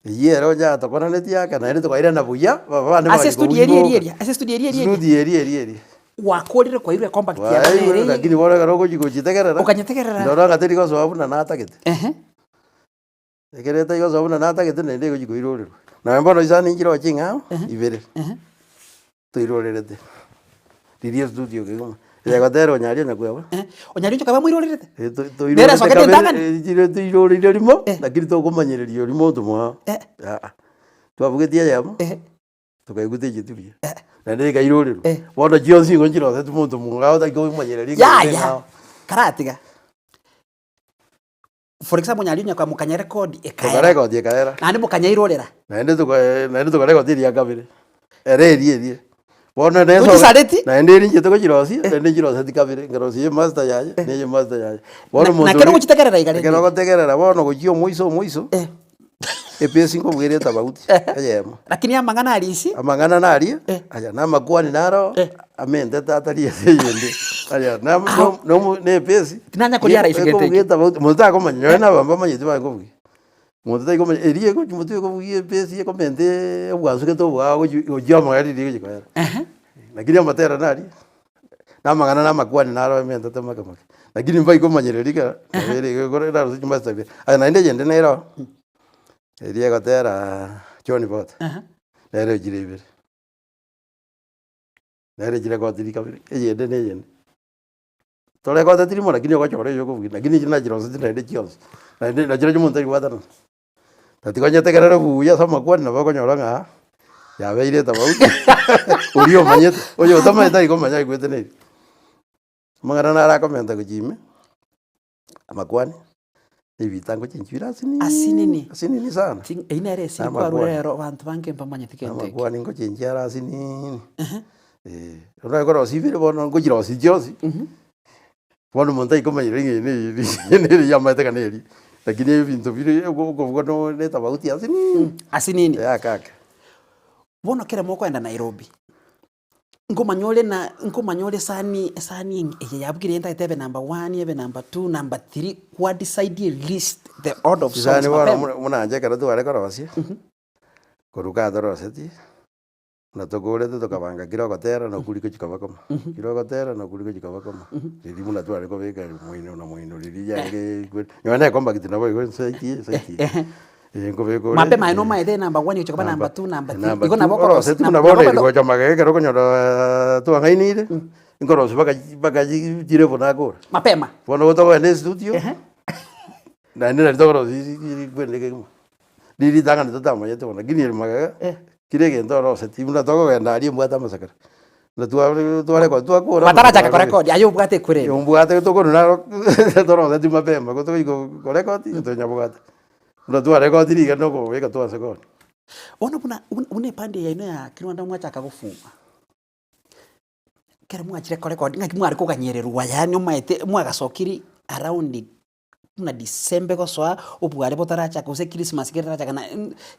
yero ja tokona neti yaka na neti kwaira na buya baba ne ase studio eri wakorire kwa ile compact ya ere lakini bora garoko jitegerera ukanyetegerera ndora gateri ko sababu na natagete ekereta yo sababu na natagete nende ko jikoirorero na mbono izani njiro chinga ibere tuirorerete diria studio kigoma ya gatero nyari na kwewa onyari chokaba mwirorerete nera sokete ndangani jire tuirorere rimo lakini to kumanyererio rimo tumwa twabugetia yamo tukaigute jitubia na ndege kairorero wona jionsi ngonjiro zetu muntu mungao ta ko manyererio ya karatiga for example nyari nyakwa mukanya record ekaera na ndi mukanya irorera na ndi to record iria kabire eri bona neso na ndi rinje to jirosi ndi jirosi tikabire ngarosi master yaje ne master yaje bona muntu na kero kuchitegerera igare kero gotegerera bona gujio muiso epesi ngo bwire tabauti ayemo lakini amangana nari aya na makwani naro amende tataria yende aya na no ne epesi tinanya kulia rais gete bwire tabauti muta ko manyo na bamba manyiti ba ko bwi muta ko erie ko mutu ko bwire epesi ko mende bwazuke to bwa go jama yari dige ko lakini amatera nari na mangana na makwani naro amende tamakama lakini mbai ko manyererika ere ko raro su master aya na inde yende nero erie gotera John Bot nere jiribere nere jire gotiri kabiri eyende neyende tole gotiri tiri mona kinyo gochore yo kuvugi lakini jina jiro siti nende chios na jiro jumuntu ari watana tati gonya tegerera buya sama kwa na bako nyoranga ya beire tabauti urio manyete oyo tama ita iko manya kwete ne mangara na ra komenta kujime amakwani ibitango chinchira asinini sana ina ere si kwa rero abantu bange mpamanya tikente amakwani ngo chinchira asinini ora ko rosibire bono ngo jiro si josi bono montai ko mayire ne ya mate kaneri lakini bintu bire go no leta bauti asinini ya kaka bono kera moko enda Nairobi ngomanyole sani yabwire enda itebe number 1 ebe number 2 number 3 what decide list the order of songs sani wana munanje karatu wale korosi koruka doroseti na togore to kabanga kiroko tera na kuliko chikabakoma kiroko tera na kuliko chikabakoma riri muna tu ariko beka muino riri yange nyone komba kitina boy saiti mape maino maede number 1 chokaba number 2 number 3 iko na boko setu na bone ko chama ke kero nyoro tu ngainire ingoro baka jire bona ko mapema bono to ene studio na nina ndogoro kwende ke riri tanga ndo tama yeto na gini maga kirege ndoro seti muna togo genda ari mbwata masakara na tuare ko matara chaka ko record ayo bwate kure yo mbwate to ko na ndoro seti mapema ko to ko record to nyabwate na tuare ko tiri gano ko weka to asako ona buna une pande ya ino ya kirwanda mwachaka gufuma kera mwachire ko record ngaki mwari ko kanyererwa yani maite mwagasokiri around na December ko soa ubware botaracha ko se Christmas kera chaka na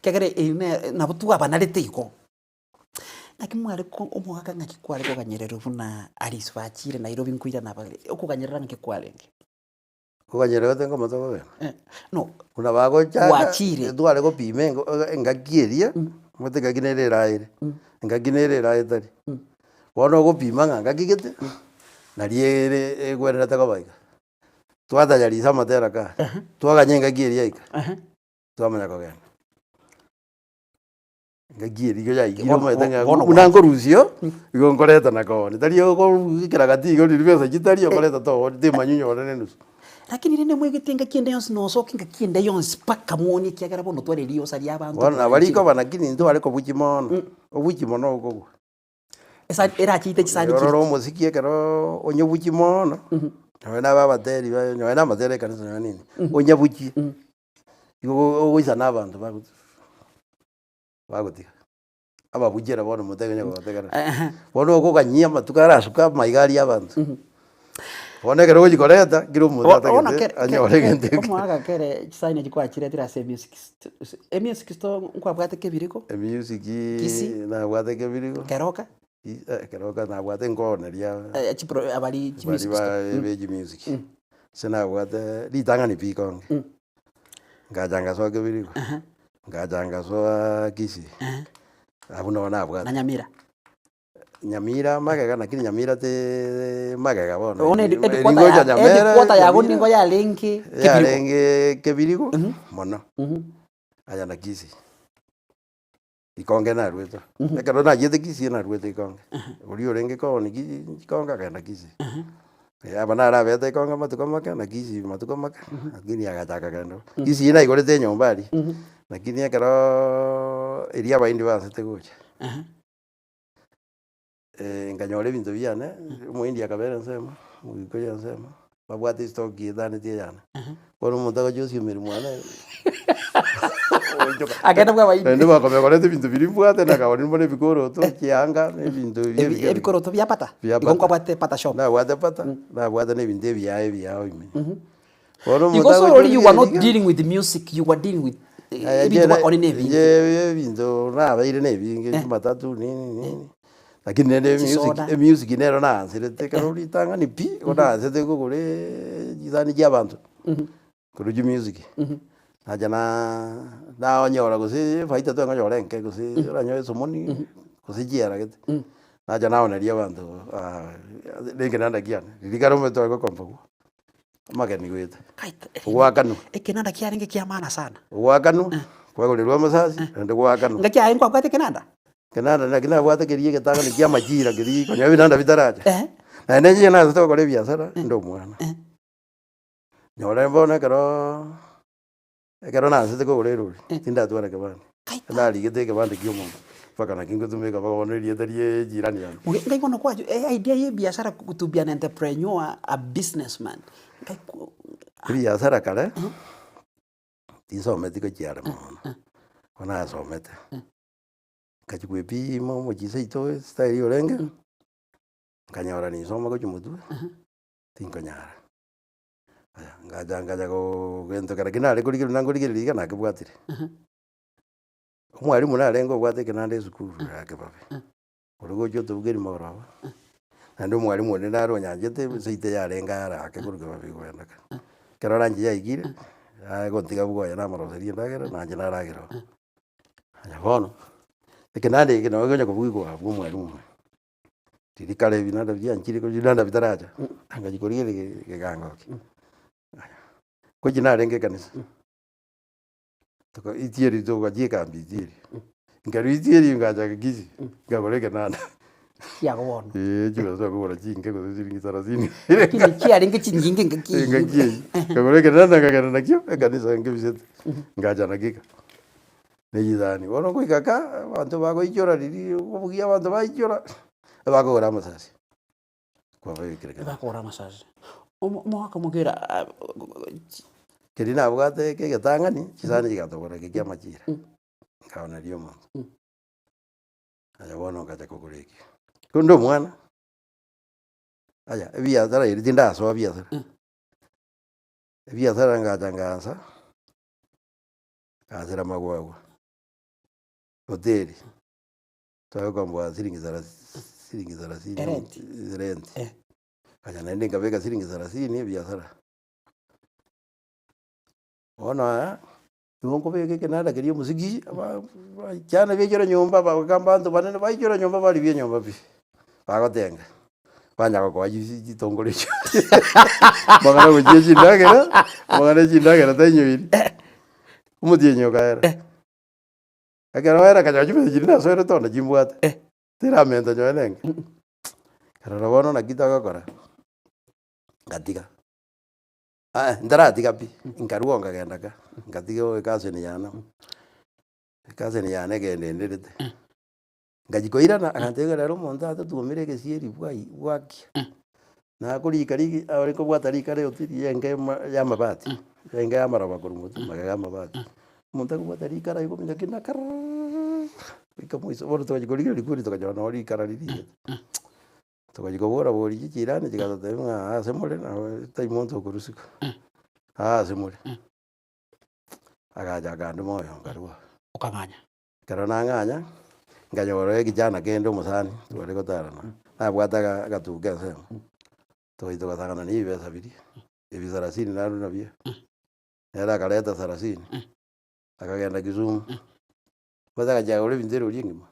kagere na butu abanarete iko nakimware ko omwaka ngaki kware ko kanyerero buna ariswachire Nairobi nkuira na bagere okuganyerera ngaki kwarenge kuganyerera tengo matoko no kuna bago cha wachire tware ko pime ngakieria mote gakinere raire ngakinere raire tari wono go pima ngakigete na riere egwerera tako baika twata yari sama tera ka twaganyenga kieria ika twamanya ko gena ngagieri go yai giro maitenga unango rusio igo ngoreta nako ni tari go kiragati go ribesa gitari go koreta to de manyunyo ore nusu lakini rene mwegitenga kiende yonse no so kinga kiende yonse paka muoni kiagara bono tware rio sari abantu wana bariko banakini ndo ariko bukimono obukimono gogo esa era chite chisani ro muziki kero onyo bukimono nawe na baba teri nawe na matere kanisa nini onyo buki Ugoisa n'abantu bagotiga ababujera bono mutegenya gotegera bono okoganyia amatuko arasuka maigari abantu bono ekero ogochikoreta kira omonto atagete anyore egento eke omwaga kere chisaine chikwachiretera ase music store nkwabwate kebiriko emusic Kisi. nabwate kebirigo keroka keroka nabwate nkooneria abari bari chimusic ba store ebeji music ase nabwate ritang'ani pi ikonge ngacha ngasoa kebirigo ngacha ngasoa Kisi abwo no nabwate na Nyamira Nyamira magega lakini Nyamira te magega bono one eringo ja Nyamira edikwata yago ningo ya lenki yarenge kebirigo mono aya na Kisi ikonge na rweto ekero na yete Kisi na rweto ikonge uri orenge ko ni ikonga kana Kisi aba nara beta ikonga matuko maka na Kisi matuko maka lakini agachaka kando Kisi ina igorete nyomba ari lakini ekero eria baindi basete gocha nganyore ebinto biane omoindi akabere nsema mugikoria nsema babwate stock ethanete yana bono omonto agocha osiomeri mwana agenda bwa baindi naende bakomegorete ebinto biri mbwate nakaboni mbona ebikoroto kianga na ebinto ebikoroto byapata Byapata. igonko bwate pata shop nabwate pata nabwate na ebinto ebiaye biao ime bono because already you were not dealing with the music you were dealing with ebinto bakoni nebi ebinto nabaire nebinge matatu nini lakini nende Chisoda. music nero nansirete kero ritang'ani pi onansete kogore chisani chia bantu koruji music nacha naonyora gose faita twang'onyora enke gose oranyoe somoni gose chiera gete nacha naoneria abanto renge nanda kiane ririkare omonto gokombogu amageni gwete ogwakanu ekenanda kiarenge kia maana sana ogwakanu kwagorerwa amasasi naende gwakanu ngakia engwa bwate kenanda kenanda nakina nabwate kerie getang'ani kia machira kerie konya binanda bitaracha naende nchinya nasete gokora ebiasara inde omwana nyore bono ekero nasete kogora erori tindatwara kebande narigete ekebande kia omonto mpaka naki ngotumeka bono erieta rie jirani yane ngaikono kwacho idea ye biashara to be an entrepreneur a businessman ebiasara kare tinsometi gochiara mono onasomete nkachigwa ebimo omochisa ito style orenge nkanyora nisoma gochia omotwe tinkonyara aya ngacha gento kare kinare korigeri nangorigereria iga nakebwatire omwarimu narenge obwate ekenanda esukuru yake babe ore gochia otobugeri magoroba naende omwarimu onde nare onyanchete seite yarenga yarake koruka babe gwendaka kero ranchi yaigire agotiga bwoya namaroseria endagera nanje naragera aya bono ekenanda eke nabo gonya kobugigwa bwa omwarimu ririkare ebinanda bianchire kochi binanda bitaracha angachikorigeria gegangoki kochi narenge ekanisa itieri togachia ekambi itieri nkaru itieri ngachaka Kisi ngagora ekenanda kiagobono chigosoka kogora chinke gose chiringi 30 lakini kiarenge chinyinge ngakiei ngagora ekenanda ngagera nakio ekanisa nkebisete ngacha nakika neyithani bono ngoikaka abanto bagoichora riri obugia abanto baichora bakogora amasasi kwabekire bakora masaje mwaka mugera keri nabwate kegetang'ani chisani chigatogora kia machira nkaoneria omonto aya bono ngacha kogora ekio kondo omwana aya ebiasara eri tindasoa ebiasara ngacha ngasera magwagwa hoteli twagokomboa siringi 30 rent aya naende nkabeka siringi 30 ebiasara bono igo nkobeka ekenanda keria omosiki bachana baichora nyomba bagamba banto banene baichora nyomba baribia nyomba pi bagotenga banya gokoa chitongoro ichio magana gochia chindagera tanyoiri omotienyi okaera ekero waera kanya chibesa chiri nasoere tondo chimbwate tiramenta nyoe nenge kerora bono naki togokora ngatiga ntaratiga pi nkarua ngagendaka ngatiga ekasini yana egendenderete ngachikoirana agantega rero omonto atatuomire egesieri bwakia nakorika ore kobwata rika ria otiri enge ya amabati Enga ya maraba kurumutu magaga mabati. Munta kwa tari kara yuko minja kina kar. Ikamwiso bora tukajigoligira likuri tukajana ori kara lili. Tukajigobora bori jirani jigatema asemole na taimonto kurusika. Asemole. Agaja gandu moyo ngarua. Ukang'anya. Karona ng'anya nganyoro kijana kendo musani twale gotarana. Nabwataga gatuga sema. Toito gatagana ni besa biri. Ebi 30 na runa bia. Era kaleta 30. Akagenda Kisumu. Badaga jagore bindero ringima.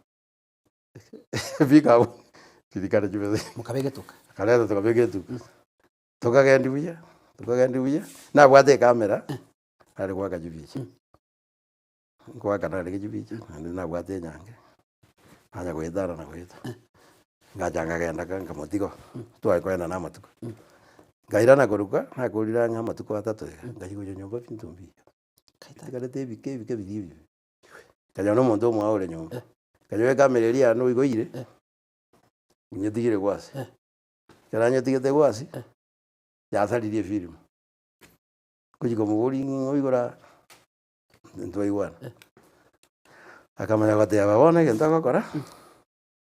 Bika kirikara jibeze. Mukabegetuka. Kaleta tukabegetuka. Tukagenda buya. Tukagenda buya. Nabwate kamera. Ari kwa kajibicha. Kwa kanale kajibicha. Nabwate nyange. Anya kwetara na kweta. Ngajanga genda kanga motiko. Twa kwenda na matuko. Ngairana kuruka nakurira nga matuko atatu. Ngajikuja nyumba pintumbi. Kaita bike biri. Kaja no muntu mwa ore nyumba. Kaja kamera ria no igoire. Nyetigire gwasi. Karanya tigete gwasi. Ya salirie film. Kujiko muguri ngoigora ntoi wana. Akamanya gate ababone gento gokora.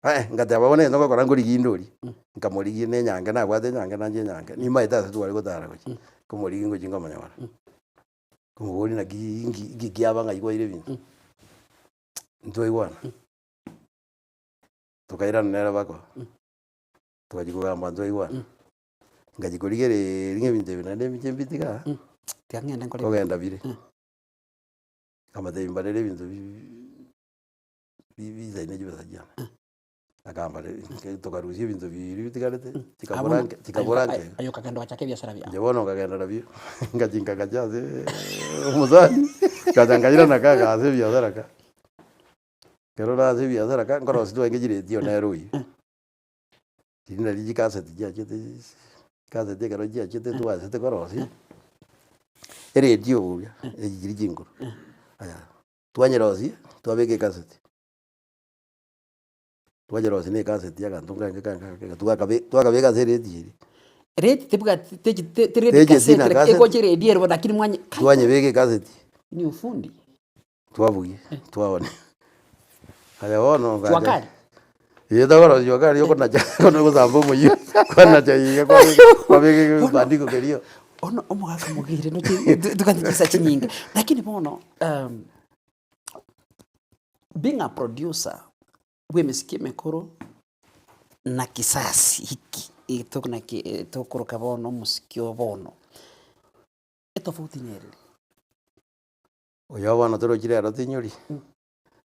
Ngate ababone gento gokora ngori gindori. Nkamorigi ne nyange na gwate nyange nanje nyange. Ni maita se twari gotara gochi. Kumorigi ngo jinga manya wana. Kumuguri na gi abanga igwaire bintu. Ntoi wana. Tukaira nera bako. Tukajigamba ntoi wana. Ngajikorigere ringe binte binande bichembitika. Tiangenda nkole. Ogenda bire. Kamate imbalele bintu bizaine jibasajana. Akamba tokaruzi bintu biri bitigarete tikaboranke. Ayo kagendo achake biashara bya. Njobono kagenda rabyo. Ngajinka kajaze umuzani. Kajangayira nakaga ase biashara ka. Kero na ase biashara ka ngorosi twa ngejire dio na eroi. Tinda liji kaseti ya chete. Kaseti kero ya chete twa ase tekorosi. Radio ya ejiri jinguru. Aya. Twanyerosi twabeke kaseti. Twanyerosi ne kaseti ya kantunga ngaka twakabeka se radio. Radio tibuka radio kaseti eko chire radio ero lakini mwanye twanyebeke kaseti. Ni ufundi. Twabuye twaone. Aya wono ngaje. Twakali. Yeda goro twakali yoko na kono kuzambo muyi. Kwana chayiga kwa beke bandiko kelio. Ono omwaka mugire no tukandikisa chinyinga lakini bono being a producer we mesikie mekoro na kisasi hiki itokuna tokoroka bono musikio bono etofauti nyeri oya wana toro chire aratinyori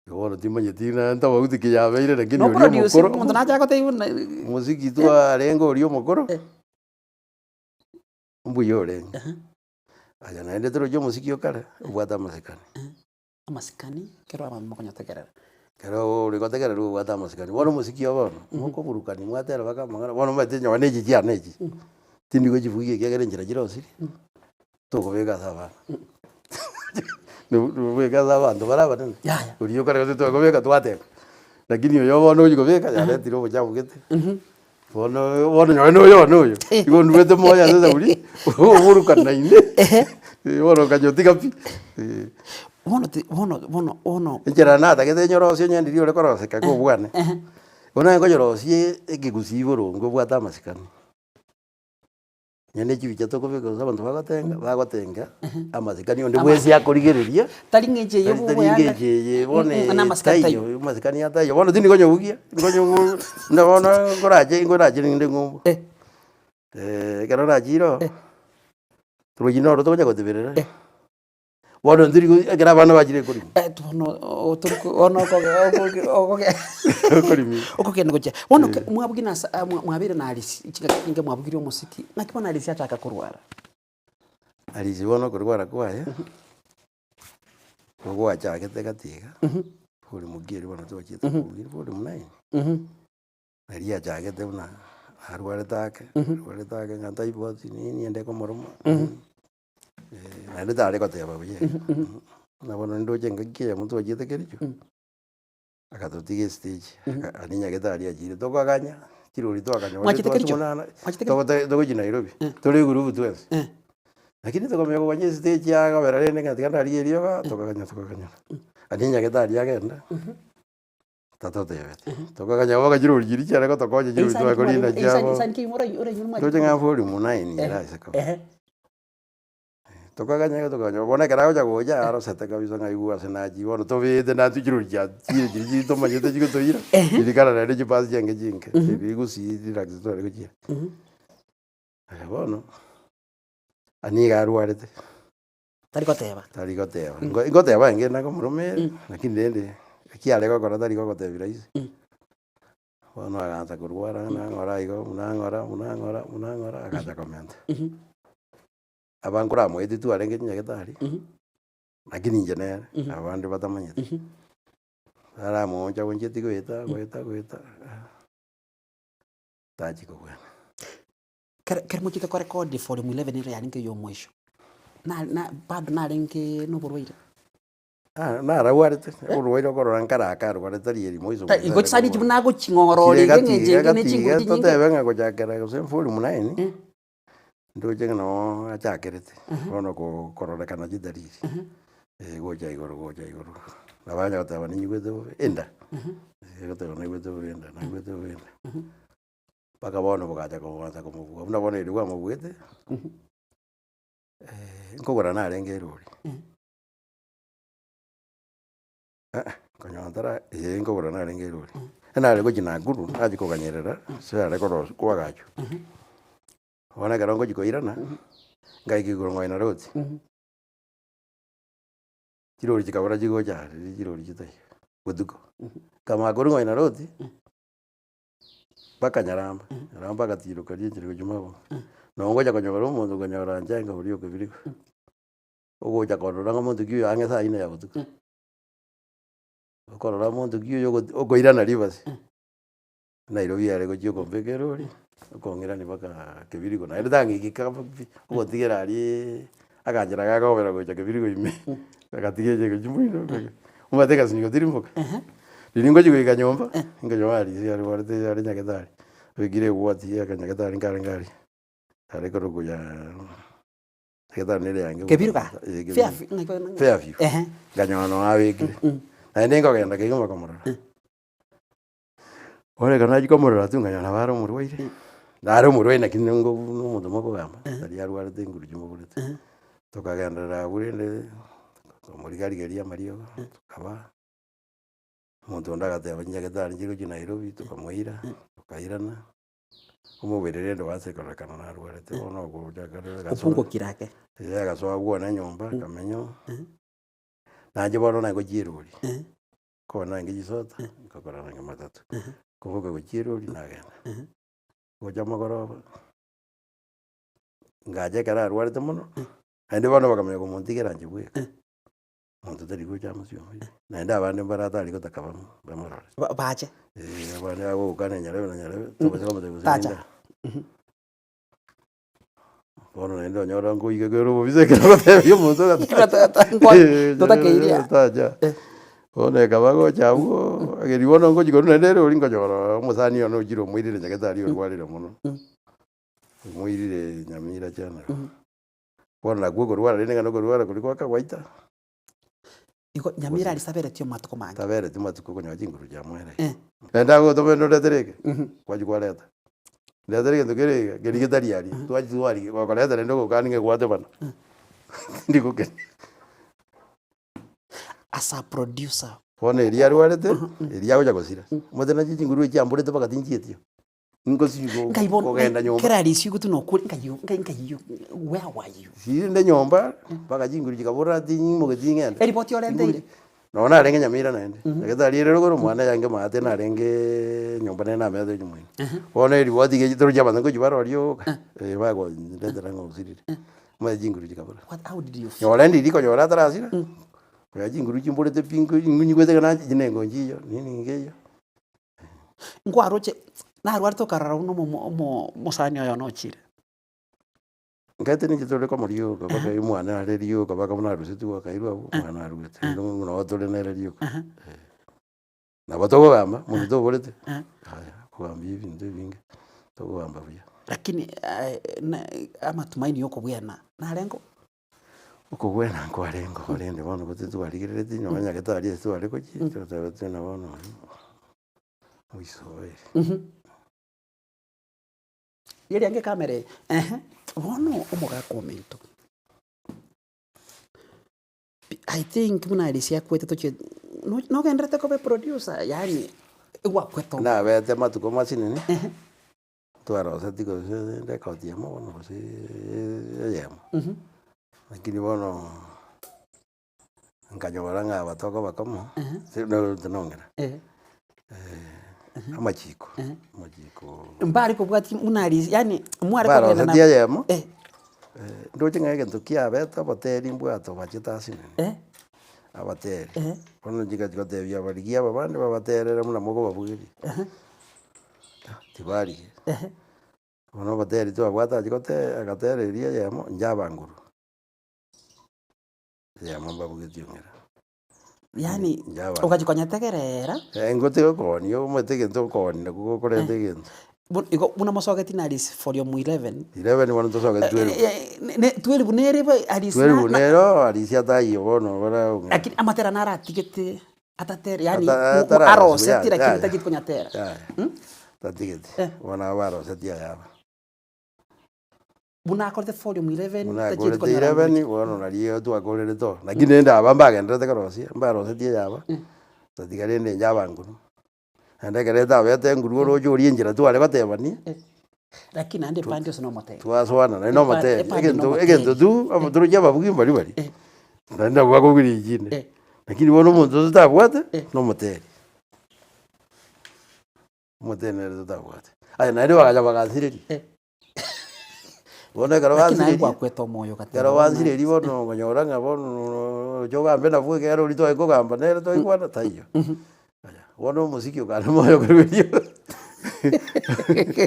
yono timanye tina ntawa utiki ya beire lakini no producer muntu naja kote yuna musiki twa rengo orio mokoro mbuyore aya naende toro jo musiki okara ubwata masikani amasikani kero amamokonya tekerera kero uri gotegera ru ubwata masikani wono musiki obono moko burukani mwatera baka mangana wono matenya waneji jia neji tindi go jivugie kegere njira jira osiri toko bega saba no bega saba ndo baraba nene uri okara gote toko bega twate lakini yo bono uji bega ya retiro boja bugete wono nyoyo igo nduete moya sasa uri burukana ine wono kajotika pi wono njera nata gete nyorocio nyendiri ore koroseka ko bwane ona ngo nyorocio ekigusi burungu bwata masikani nyene chibicha tokobeka abantu bagotenga amasikani onde bwesi akorigereria tari ngeje yo bwanga bone na masikani ata yo wono tindi gonyo bugia gonyo ndabona ngoraje ninde ngumbu kero rajiro turujino ro tonya goteberera wono ndiri agera bana bajire kuri tuno turko ono ko kurimi okogenda gocha wono mwabugina mwabire na alisi kinga mwabugire umusiki nakibona alisi ataka kurwara alisi wono kurwara kwaye kogwa chakete gatiga uri mugire wono tochite mugire uri munai aria chakete una arware take nganta iboti ni ende ko moroma na nda tare kote babuye na bono ndo jenga kiya muntu wajete kericho akatotige stage aninya getari ajire tokaganya kiruri twakanya mwachite kericho togo jina Nairobi tuli group twese lakini tukamenya kwenye stage ya kamera rene ngatikana aliyerio ga tukakanya aninya getari agenda tatote yete tukakanya waka jiro jiri cyane ko tokoje jiro twa ko linda cyabo toje ngafuri munaini era seko tukakanya bona karago jagoja aro sete kabisa ngaigua senaji wono tobete na tujiro jya jiri to manyete jigo toira irikara rene jipasi jenge jinke bigusi relax to rego jya bono ani garwarete tarikoteba ngoteba ngena ko murume lakini ndende kiale ko kora tarikotebira isi bono agaanza kurwara ngora igo munangora akaja komenta abangura mwete tu arenge nyagetari lakini njenera abandi batamanyete ara monja wonjeti goeta taji ko bwana kermuchite kwa record volume 11 ile yaninge yo mwisho na bado nalenke no borwaire na rawarete urwaire ko rankara akaru kwa tarieri mwisho igo tsani jibuna go chingorore ngenge ne chinguti to tebenga ko jakera ko sem volume 9 ndo jenga no achakerete ono ko korora kana jidariri goja igoro nabanya tabani nyigwedo enda goto no igwedo enda paka bono bukaja ko wanza ko mubuga una bono iri wa mubwete nkogora na renge ruri kanyantara nkogora na renge ruri na rego jina guru aji ko ganyerera sera reko ko gacho wana garongo jiko irana ngai kiguru ngoi na roti kirori kikabora jigo ja kirori kitai guduko kama guru ngoi na roti baka nyaramba nyaramba gatiro kali njiri kujumabo no ngoja konyora umuntu konyora njanga buriyo kibiriko ugoja korora ngomuntu kiyo angesa ine ya butuko korora umuntu kiyo ogoirana rivasi Nairobi yare ko jyo kombekerori kongera ni baka kibiriko na ndangi kikaba ugotigera ari akajira gakobera goja kibiriko ime akatigeje kujumuino umateka siniko tirimboka Liringo jiga nyomba ngajwari yari warite yari nyagetari bigire wati ya nyagetari ngari ariko ruguya nyagetari nere yange kebiruka fairview ganyono abigire nengo genda kigoma komora ore kana jikomora tunganya baro murwaire naro murwaire kinengo n'umuntu moko gamba ari yari warite nguru jumburite tukagenda burende muri gari ya Mario tukaba umuntu ndagateba nyagetari njiro ki Nairobi tukamwira tukairana umubirire ndo wasekorekana na rwarete ono kujakara gafungo kirake gasoa guona nyomba kamenyo naje bono na gojiruri kona ngijisota kakora na matatu kuvuga gojiruri nagenda goja magoro ngaje kara rwarete muno ande bono bakamenya kumuntigera njibwe muntu tari goja musyo naenda abandi mbarata ariko takabamo bamorora baje abandi abo ukane nyarebe tubasoma tugusinda bono nendo nyora ngo igegero bizekera batebyo muntu totakeire taja one kabago chabwo ageri bono ngo jigoro nendere uri ngojoro musani ono jiro mwirire nyagetari orwarire muno mwirire nyamira cyane bono nagwo gorwara rene ngano gorwara kuri kwa kawaita iko nyamira alisabere tio matuko mangi tabere tio matuko konyo jinguru ja mwere enda go tobe no retereke kwaji kwaleta retereke ndokere geri getari ari twaji twari kwa kwaleta ndo kaninge kwate bana ndiko ke asa producer pone eri warete eri yago jagosira modena jinguru jamburete bakatinjitio ngosigo kogenda nyomba kerari sigo tuno kuri ngayo where were you sinde nyomba bakajinguru jikabura tinyi mugetingenda report yorende no na renge nyamira nende ngetari rero goro mwana yange mate na renge nyomba nena medo nyumwe one report ge toro jabana ko jibaro rio bago ndetera ngosirire majinguru jikabura what how did you feel yolendi diko yora tarasira kwa jinguru jimburete pingo nyugwete kana jinengo njiyo nini ngeyo ngwaroche na rwarto karara uno musani oyo nochire ngate ni jitore ko muriyo kabaka imwana reriyo kabaka muna rusitu akairwa mwana arwete no otore na reriyo na batogo gamba mundo bolete kuambia ibintu bingi togo gamba buya lakini ama tumaini yoko bwana na lengo ukugwena nkwarengo orende bono gotitwarigirete nyuma nyagetari tware kochi totebete na bono oisoe yeri ange kamere bono omoga komento I think muna ilisia kwete toche no gendrete kobe producer yani igwa kweto na bete matuko masinini twara tiko record ya bono se yemo lakini bono nkanyobora nga batoko bakamo se no tunongera amachiko mbari ko bwati munari yani mware ko bena na yemo ndoche ngege ntukia beta bateri mbwato bachita sinene abateri bono jiga tebya barigia babande babaterera muna mogo babugiri tibari bono bateri to bwata jikote agatereria yemo njabanguru yemo babugiti ngera yani ukajikonya tegerera ngote okoni yo mwetege ntokoni nakuko korete gento Igo una mosogeti naris for your 11 bono tosogeti 12 nere ba aris 12 nero aris atayo bono bara lakini amatera nara tikete atater yani aro setira kinta tajit konya tera tatigete wana waro setia yaba buna akorte for your 11 tajit konya 11 bono nariyo tu akorere to lakini nda bamba gendrete karosi mbaro setia yaba tatigare ne nyabangu ande kereta bete nguru rojo orienjera tu ale batebani lakini ande pandi sono mote twaswana na no mote egento tu amotoro jaba bugi mbali bali ndanda kwa kugiri jine lakini bono muntu tutabwate no mote ne tutabwate aya na ndo akaja bagasiriri bono karawanziriri kwa kweto moyo katera karawanziriri bono ngonyora ngabono joga mbena fuke kero lito eko gamba nere to ikwana tayo wono muziki ukana moyo kwerio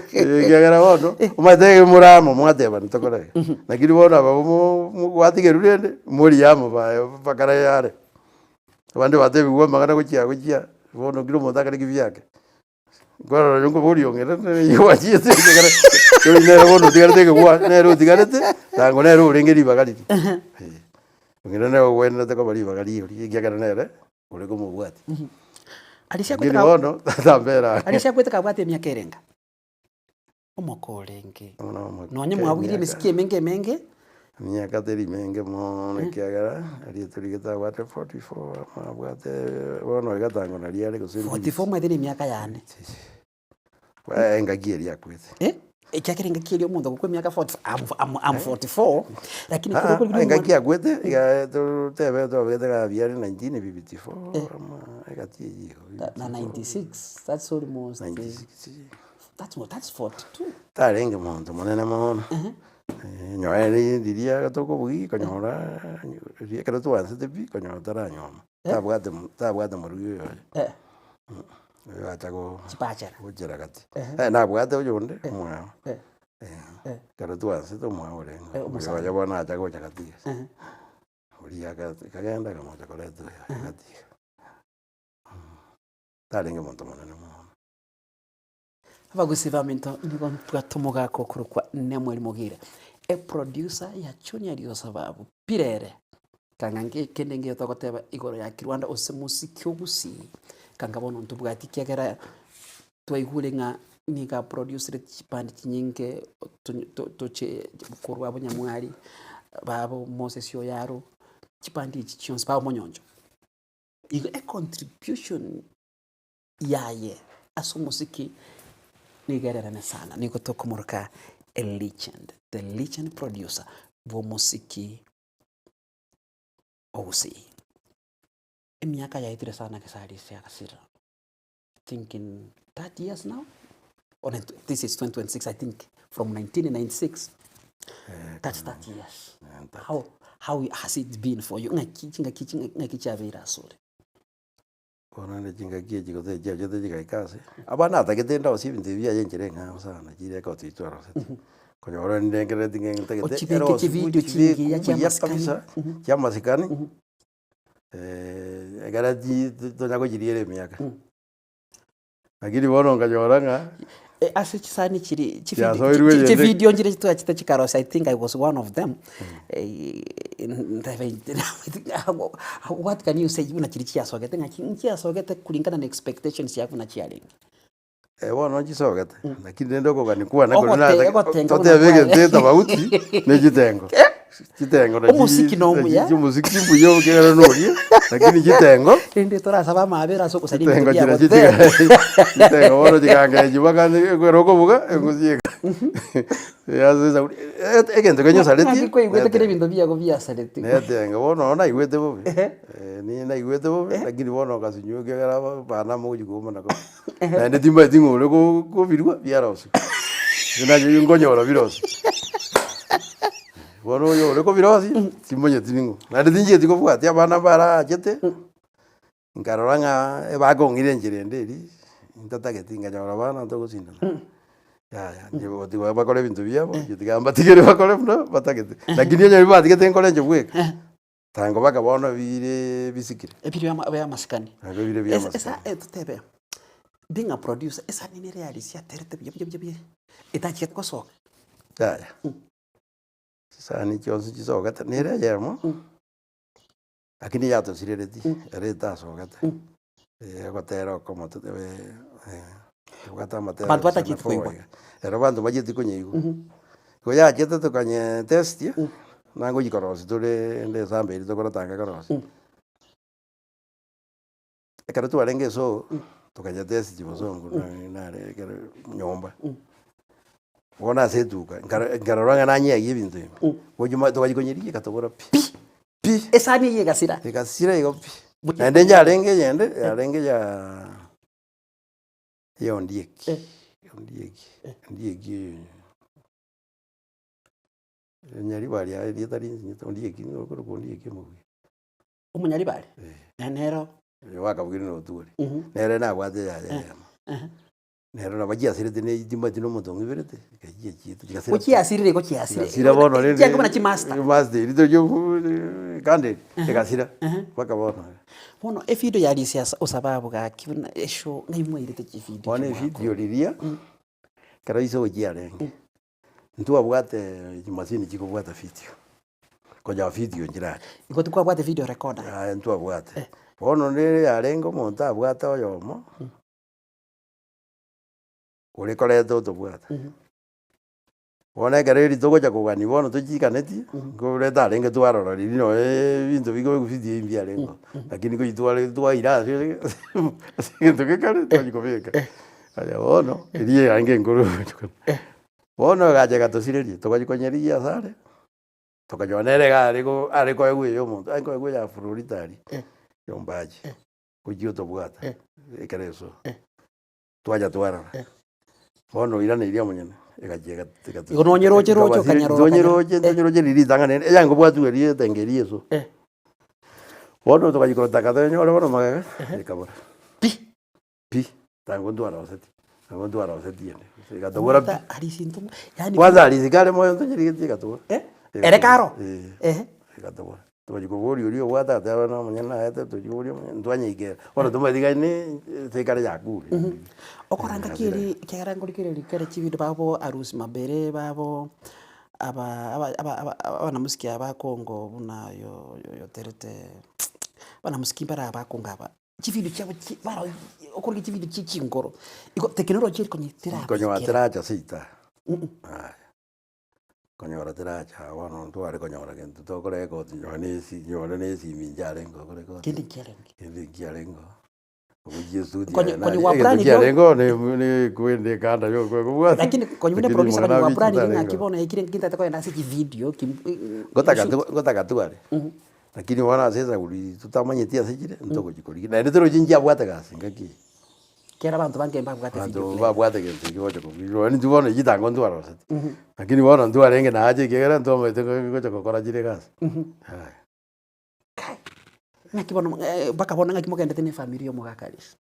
kigera wono umatege muramo mwateba ntokore nakiri wono abo watige rurende muri yamo bakara yare abandi batebi gwa magana kuchia wono kiro mutaka kivyake gwara yongo buri yongera yiwachiye kigera yo nero wono tigarete gwa nero tigarete tango nero urengeri bagari ngera nero wena te ko bari bagari kigera nere ule ko mubwati Alisha kweteka wono tambera alisha kweteka bwate myaka erenga omokolenge nonye mwabwire misikie menge myaka teri menge mo nekiagara ali turigeta bwate 44 mabwate wono gatango na liare ko 44 mwedeni myaka yane engagieri yakwete ekyakerenga kiri omuntu gukwe myaka 40 am 44 lakini kuri engagia kwete tebe to bete ga biari 1954 egati yiyo na 96 that's almost 96 that's 42 tarenge muntu monene mono nyoere diria gatoko bugi kanyora ria kero twanse tebi kanyora taranyoma tabwate muruyo atago chipachara ujera kati na bwate uyonde mwa kero twanse to mwa orenga yabona atago chakati uriya kagenda kama chocolate kati tarenge muntu monene mono abagusivamento niko twatomoga kokurukwa nemwe limugire producer ya Chunya rio sababu pirere kangange kendenge yotokoteba igoro ya Kirwanda ose musiki ogusi kangabona ntubwati kyagera twaigure nga niga producer chipandi kinyinge toche kurwa abanyamwari babo Moses Yoyaro chipandi iki cyonse babo monyonjo igo a contribution yaye aso musiki nigererane sana niko tokumurka the legend producer bo musiki ogusi emyaka yaitire sana kesari siakasira thinking 30 years now or this is 2026 I think from 1996 that's 30 years how has it been for you ngakichavira sore ona ne jinga kieji kote jaje te jiga ikase abana ataketenda osibinte bya yenjere nga sana jire ko twitwara konyora ndengere dinge ntegete ero video chingi ya chamasikani egaraji tonyago jiriere myaka agiri bono nganyora nga ase chisani chiri video njire chitwa chita chikaros I think I was one of them what can you say una chirichia sogete ngachi sogete kulingana na expectations yaku na chialing Wono chisogete lakini ndoko kanikuwa na tote vege teta bauti ne chitengo chitengo na muziki no muya muziki mbuyo kera nori lakini chitengo ende tora saba mabera so kusali chitengo chitengo wono chikanga jibaka roko buga ngusieka ya sasa egento kenyo saleti ko igwete kire bintu bya bya saleti nete wono na igwete bobe ni na igwete bobe lakini wono kasinyo kera bana muji ko mana ko na ndi timba tingo le ko virwa biaroso na yo ngonyora biroso wono yo le ko birosi timonye tiningo na ndi nje tiko bwati abana bara jete nkaroranga ebagongire njire nderi ntatageti nganyora bana to gusinda ya nje tigo bakole bintu byabo yitigamba tigere bakole no batageti lakini nyo bibatigete nkole nje bweka tango bakabona bire bisikire ebiri ya maskani bire bya maskani esa tutebe being a producer esa nini realisia terete bye itachi ko so ya sasa ni chonsi chisoga tanere yamo lakini ya to sireti reta soga gotero como tutebe gata matera bantu batachiti ko era bantu bajiti kunyigo ko ya chete to kanye test nango yikorosi tole nde sambe ito kora tanga korosi ekara tu arenge so to kanye test jibozongo na kera nyomba wona setuka ngaroranga nanye yibintu wojuma to kanyikonyiri katobora pi esani yegasira iko pi ende nyarenge ya ondieki nyari bari ari tari ondieki no ko ondieki mu umunyari bari nero wakabwira no turi nere na bwate ya nero na bagia sirete ne itimba tino mutongo ibirete kagiye kitu kigasira ko kiasirire ko kiasire sira bono ne cyangwa na kimaster rito yo kande kigasira bakabona bono efido yali siasa usababu ga kibuna esho naimwe irite kifido one video liria karaiso ojiarenge ntu abwate imasini chiko bwata video koja video njira iko tukwa bwate video recorder ntu abwate bono ne yarengo monta abwata oyomo uri koreto to bwata wona gareri to goja kugani bono to chikaneti ngo reta renge twarora rino bintu bigo video imbia rengo lakini ko itware twaira sinto ke kare to jikobeka aya bono irie ange ngoro bono gaje gatosireri to gajikonyeria sare to kajonere gariko ariko egwe yo muntu ariko egwe ya fururitari yombaji kujio to bwata ekereso twaja twarora bono irana iria munyene egajega igononyeroje rojo kanyaro donyeroje riri tangane yango bwatu eri tengerie so bono to kajikota kadenyo ore bono magaga ekabora pi tango ndwara oseti ene egatobora pi ari sinto yani kwanza ari zikale moyo ntonyeri egatobora ere karo egatobora tujikobori uri obwata tabana munyana ete tujikobori ntwanyike bono tumadigaine tekare yakure okoranga kiri kyarango likere chibido babo arusi mabere babo aba namusiki abakongo buna yo terete bana musiki bara abakongo aba chibido cyabo bara okorga chibido chingoro iko technology iko nyitira konyo ateracha sita konyora teracha wono ntware konyora kento tokore ko nyonesi minjarengo kore ko kindi kiarengo uji studio konyo wa brand kiarengo ne kwende kanda yo kwa lakini konyo ne producer konyo wa brand ni akibona ikire kinta tako na siki video gotaka tuare lakini wana sasa uli tutamanyetia sikire ntoko jikori na ndero jinja bwata gasi ngaki kera bantu bangemba bwate video bantu babwate kento kiwoje ko video ni tuone jitango ntwara osati lakini wana ntwara renge na aje kera ntoma iteko kokora jire gasi hai nakibona bakabona ngakimogenda tene family yo mugakalis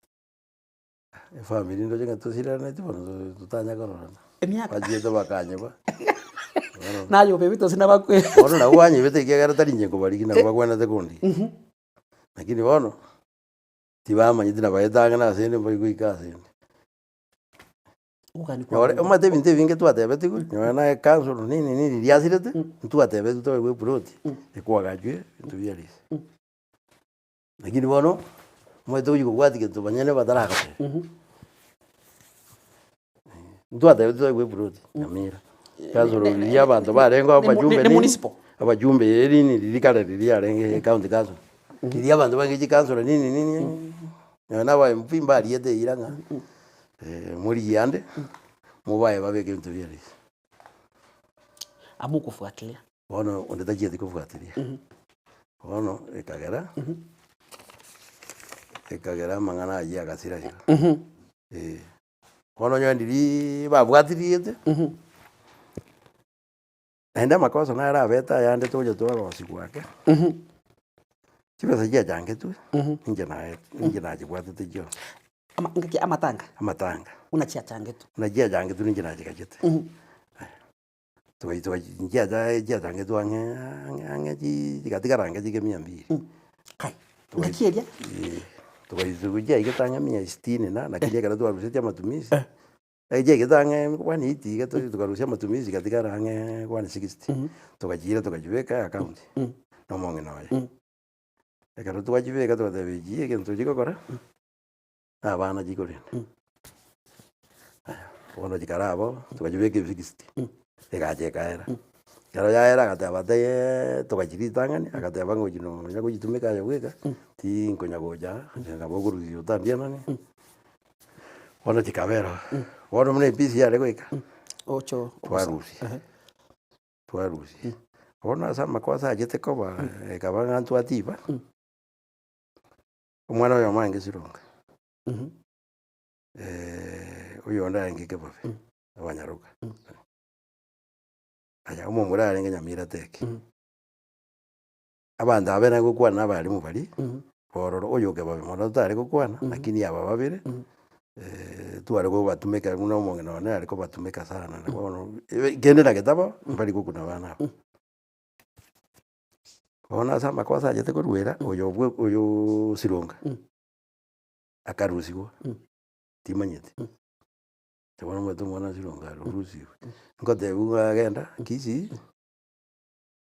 family ndo jenga tosira tibono tutanya korona emyaka bajiye bakanye ba nayo bebito sina bakwe bono na wanye bete kera tarinje ko bariki na bagwana te kundi lakini bono tibama nyidina bayetanga na sene boy kuikase Ukani nyore kwa. omate binte binge twatebeti ku nyona council nini riasirete twatebeti twa gwe plot ekwagajwe into biaris lakini bono mwete uyu gwati getu banyene bataragate twatebeti twa gwe plot Nyamira council ya bantu barengo abajumbe ni municipal abajumbe nini ririkare ririarenge county council riria bantu bangi council nini nyona ba mpimba ariete iranga muri yande mubaye babeke into biaris amu kufuatilia bono ondetagia kufuatilia bono ekagera mang'ana ya gasira bono nyandiri babwatiriete enda makosa na ara beta yande toje torosi gwake kibesa jange tu inje na jibwatete jo amatanga unachia changetu unajia jange tu ninje na jikajete tuwaitwa njia jange tu ange katika range jike 200 kai ngakieria tuwaitwa ikitanga 160 na kilia kana tuwarusia matumizi aije ikitanga kwani iti tukarusia matumizi katika range kwani 60 tukajira tukajiweka account no monge nayo ekaro tukajiweka tukatabijie kintu jikokora abana jikorenda bono jikarabo tukajiweka 60 ekaje kaera karo yaera akatabate tukajiritangani akataba ngojino nyakujitumika yaweka ti nkonyagoja ngaboguru utambia nani bono jikabero bono mne pisi yale kweka ocho twarusi bono asa makosa ajete koba ekabanga antu atiba omwana oyo mange sironga uyo ndaenge kebabe abanyaruka aya umumura arenge Nyamira teke abanda abena gukwana bali mu bali bororo uyo kebabe mono tare gukwana lakini aba babere tuare go batumeka uno monge none ariko batumeka sana na bono gende na getabo bali gukuna bana bona sama kosa ajete kurwera uyo sironga akarusigo timanyete tubona mwetu mwana sironga rusigo ngote unga agenda kisi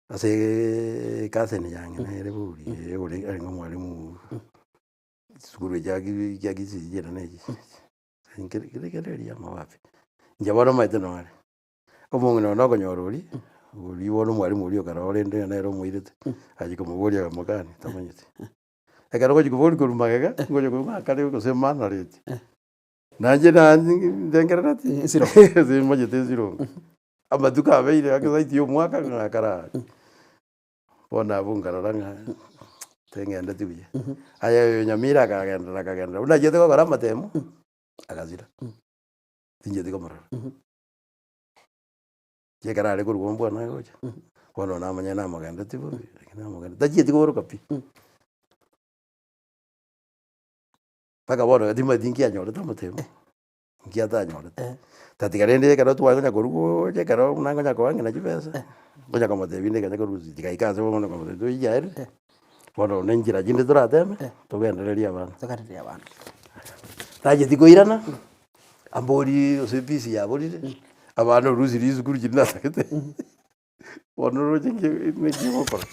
ase kasene yange na ere buri ore ari ngo mwalimu sukuru ya kisi jera neji ngere ya mawapi njabona maite no ari omongo no konyorori uri wono mwalimu uri okarore ndo na ero mwirete ajiko muboria mukani tamanyete ekaro ko jikubori kurumagega ngoje kuma kare ko semana reti nanje ndengerati zero majete zero amaduka abeire akazaiti omwaka ngakara bona bungararanga tengenda tuye aya Nyamira akagenda unajete ko kara matemo akazira tinjete ko marara jekara ale kurugombo na goja bono namanya namaganda tibo namaganda tajete ko rokapi paka bono dima dinki anyore tamatemo ngiata anyore tatikarende kana twanya korugo je karo nanga kwa ngina jipesa ngoja kama tebinde kana koruzi tikaikaze bono kama to ijaire bono nenjira jinde turateme tugendereria bana taje tikoirana ambori osepisi ya borire abana ruzi rizukuru jinna takete bono roje ngi mokora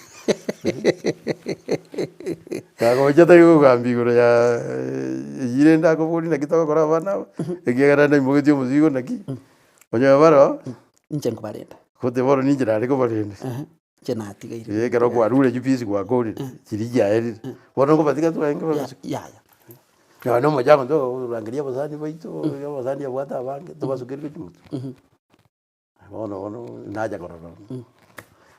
kagoja tayo gambigoro ya yirenda ko bori na kitoko kora bana egera na imogitio muzigo naki onya baro injengo barenda kote boro ninjira ariko barenda jena tigaire kero kwa rule jupisi kwa kori kirija eri bono ko batika tuenga ya no moja ndo rangiria bazani baito bazani ya bwata bange to basukiri kimutu bono naja kororo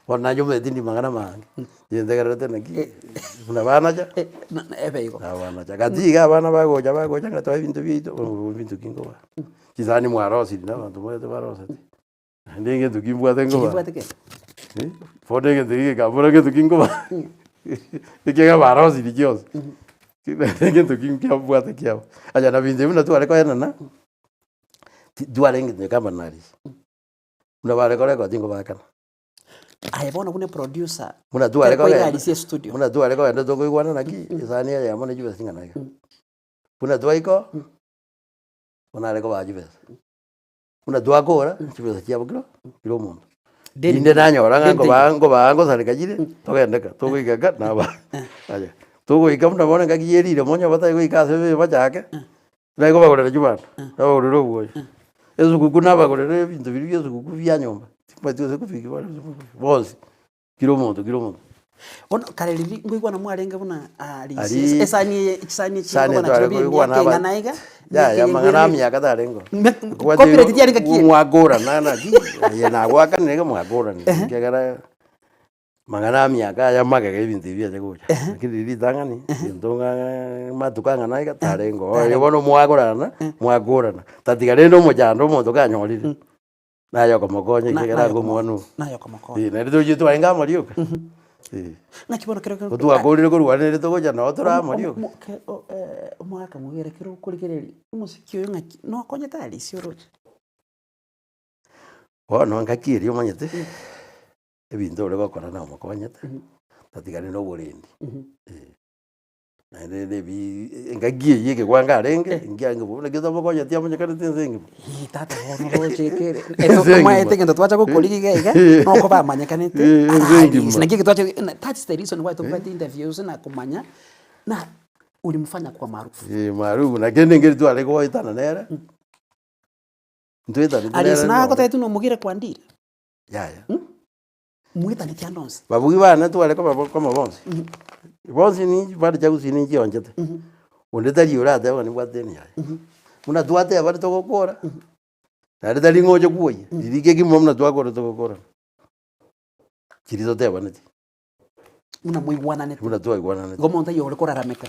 wana yo me tindi mangana mangi yende garate naki una bana ja ebe iko bana ja gatiga bana bagoja ngata bintu bito bintu kingo ba kizani mwarosi na bantu mwe barosi ndenge tukimbwa tengo ba fode ke tiki kabura ke tukingo ba ikega barosi dijos ndenge tukimbwa tekiao aja na bintu na tu ale ko na duale ngi kama nari una bare ko tingo ba kana ayebona kune producer muna tu ale ko ya studio muna tu ale ko ndo to ko naki isani ya mona jibe singa nayo muna tu aiko muna ale ko ba jibe Una twakora chibesa chiabo kiro omonto. Deni. Inde nanyora Deni. ngo bango sarika jire togendeka togoikaka naba. Aya. Togoika muna bona ngagiyerire monya bata goika ase bachake. Naiko bagorera chibana. Bagorera obuoyo. Esukuku nabagorera ebinto biri biesukuku bia nyomba. Batio kufiki bana. Bonsi. Kiro omonto. Ono karelili ngwigwana mwarenge buna ali Ali- esani Sane tware kuigwana kenga naiga. ya mangana miaka tarengo. Copyright tiari ngakie. Mwagora na ki. Ye na gwaka nege mwagora ni. Kegara mangana miaka ya magege ibintu bia chagocha. Lakini ritangani ndonga matukanga naiga tarengo. Yo bono mwagorana. Tatigare ndo mojando moto kanyorire. Nayo komokonye kegara ngomwanu. Nayo komokonye. Na rito jitu ainga marioka. Nakibona kero kero. Tuakorire kurwanire togocha no tora marioka. Omwaka mugere kero kurigereri. Umusiki oyo ngaki no konye tali sioroje. Bono ngakiri omanyete. Ebinto ore gokora na omokonyete. Tatigare no borendi. Nere bi ngagie yeke gwanga arenge ngiange bone kizo mokonya tia munyekane tenzengi. Tata ono chekere. Eto mwa etenge twacha gukuri gega no ko bamanyekanete. Sinagi twacha that's the reason why tupata interviews na kumanya na ulimfanya kwa maarufu. Maarufu na kende ngeri tu aleko itana nera. Ntuita ni. Alisina ko taitu no mugire kwandira. Ya. Muita ni tiandonse. Babugi bana tu aleko kama bonse. Bonse ni bari chagusi ni chionjete. Onde tari ora ta wani bwateni ya. Muna tuate abari to gokora. Tari tari ngoje kuoye. Dirike kimo muna twakora to gokora. Kirizo te banati. Muna muigwana nete. Muna twakwana nete. Gomonta yo lekora rameka.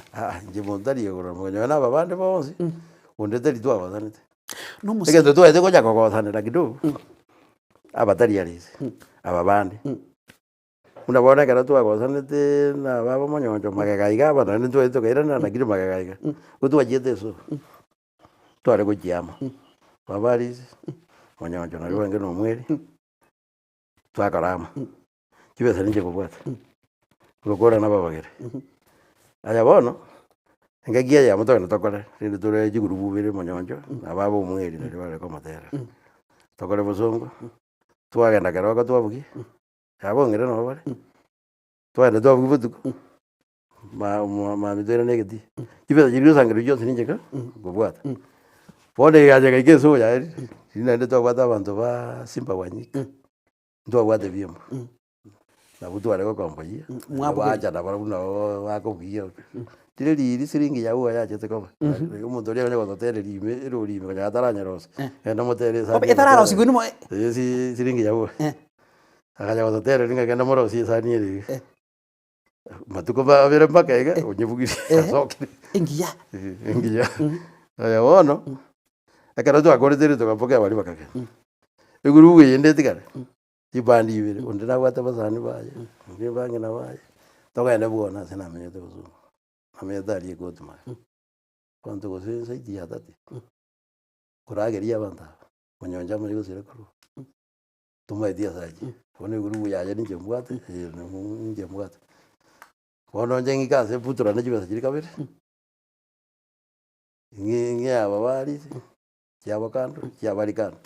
Nje montari yogora mwenye na babande bonse. Onde tari twakwana nete. No musi. Ege to ete koja kokothanira kidogo. Abatari alise. Ababande. Una bona kara twakothanete na baba monyonjo magagaiga bana ni ito kaira na kiri magagaiga. Utu ajete so. Tware kujiama. Babaris monyonjo na rwenge no mweri. Twakarama. Kibesa ninje kubwata. Gokora na babagere. Aya bono. Ngagia ya muto na tokore. Ndi tore jigurubu bire monyonjo na baba mweri na rware ko matera. Tokore bosongo. Twagenda karoko twabugi. Abongere no bare. Twende twabugi butuku. Ma midera negati. Kibesa jiru sangiro jo sininje ka. Gobwata. Pone yaje kaikeso ya. Sinende twabata abantu ba Simba wanyika. Twabwate byembo. Na butu areko komboyia. Mwabaja na bara buna wakogiya. Tire riri siringi ya uwa yaje tekoma. Umuntu uri ngo totere rime ero rime ga taranya rose. Enda motere sa. Etara rose gwinu mo. Si siringi ya uwa. Akaja ngo totere ringa genda moro si sa ni ri. Matuko ba bere makega onyebugi soke. Ingiya. Aya wono. Akara tu akore tere to kapoke bali bakake. Eguru yende tikare. Ibandi ibere onde na wata basani baye. Nge bange na baye. Togenda buona sina menyete buzu. Amedari gotuma. Kwanto gose saiti ya tati. Kurageria banda. Monyonja muri gusire kuru. Tuma dia saji. One guru ya ninje mbwate, ninje mbwate. Wono njengi kase putura na jibesa jiri kabere. Ngi ababari. Kiabo kando, kiabari kando.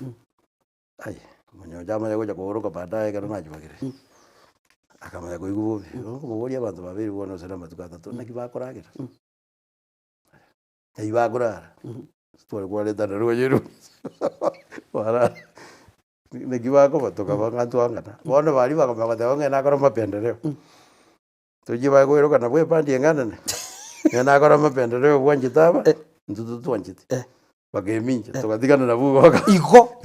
Ai, monyonja amaye goja kugoroka baadaye kana najibagire. Akamaya kuigubo. Ngobori abantu babiri bono sera matukata to nakibakoragira. Ibagora. Twari kwaleta rwejero. Wara. Nekibako batoka bangantu angana. Bono bali bakamata bange nakora mapendeleo. Tujiba goero kana bwe pandi ngana ne. Nakora mapendeleo bwanjitaba. Ntutu twanjiti. Bageminja tukatikana na bugo baka. Iko.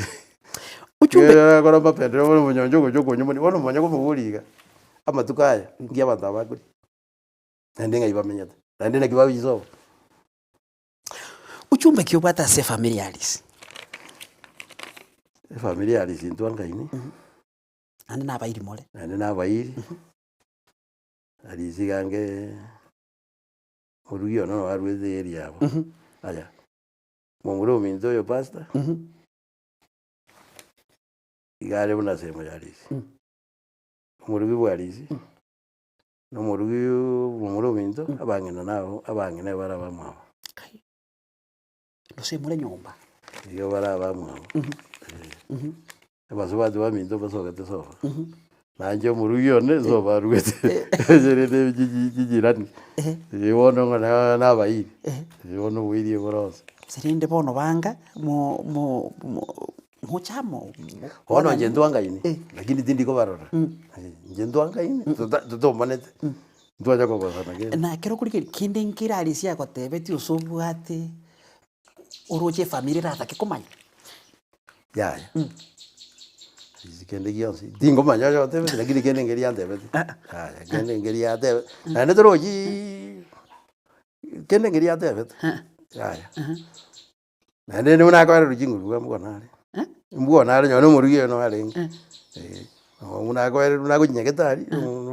Uchumbe Nakora mapendeleo bono monyonjo gojo nyumuni bono monyonjo muburiga. Amatukaya ngia abantu abaguri. Nende ngai bamenyata. Nende nakibabizo. uchumbe kiobata se familiaris. Familiaris intwanga ini. Ande na bairi mole. Ande na bairi. Alizigange Murugi ono warweze eri yabo. Aya. Mongoro minzo yo pasta. Igare buna semo yarisi. Murugi bwarisi. No murugi mumuro minzo abangena nabo abangena baraba mwa. No se mole nyomba. Iyo baraba mwa. Abasubati baminto basogete soba. Nanje omuruyone soba arugete. Jerede jijirani. Iwono ngana nabairi. Iwono bwirie boronse. Sirinde bono banga muchamo. Ono nje ndwangaini. Lakini tindi ko barora. Nje ndwangaini. Tutomanete. Ndwaja ko basana gene. Na kero kuri kinde nkirari cia gotebeti usubwate uroche family rata kikomanya. Ya. Kende gionsi. Tingo manya yo tebe lakini kende ngeria tebeti. Kende ngeria tebe. Na ndoroji kende ngeria tebeti. Ya. Na ndene una kwa rujingu ruga mkonare. Mkonare nyono murugie no arengi. Una kwa nyaketari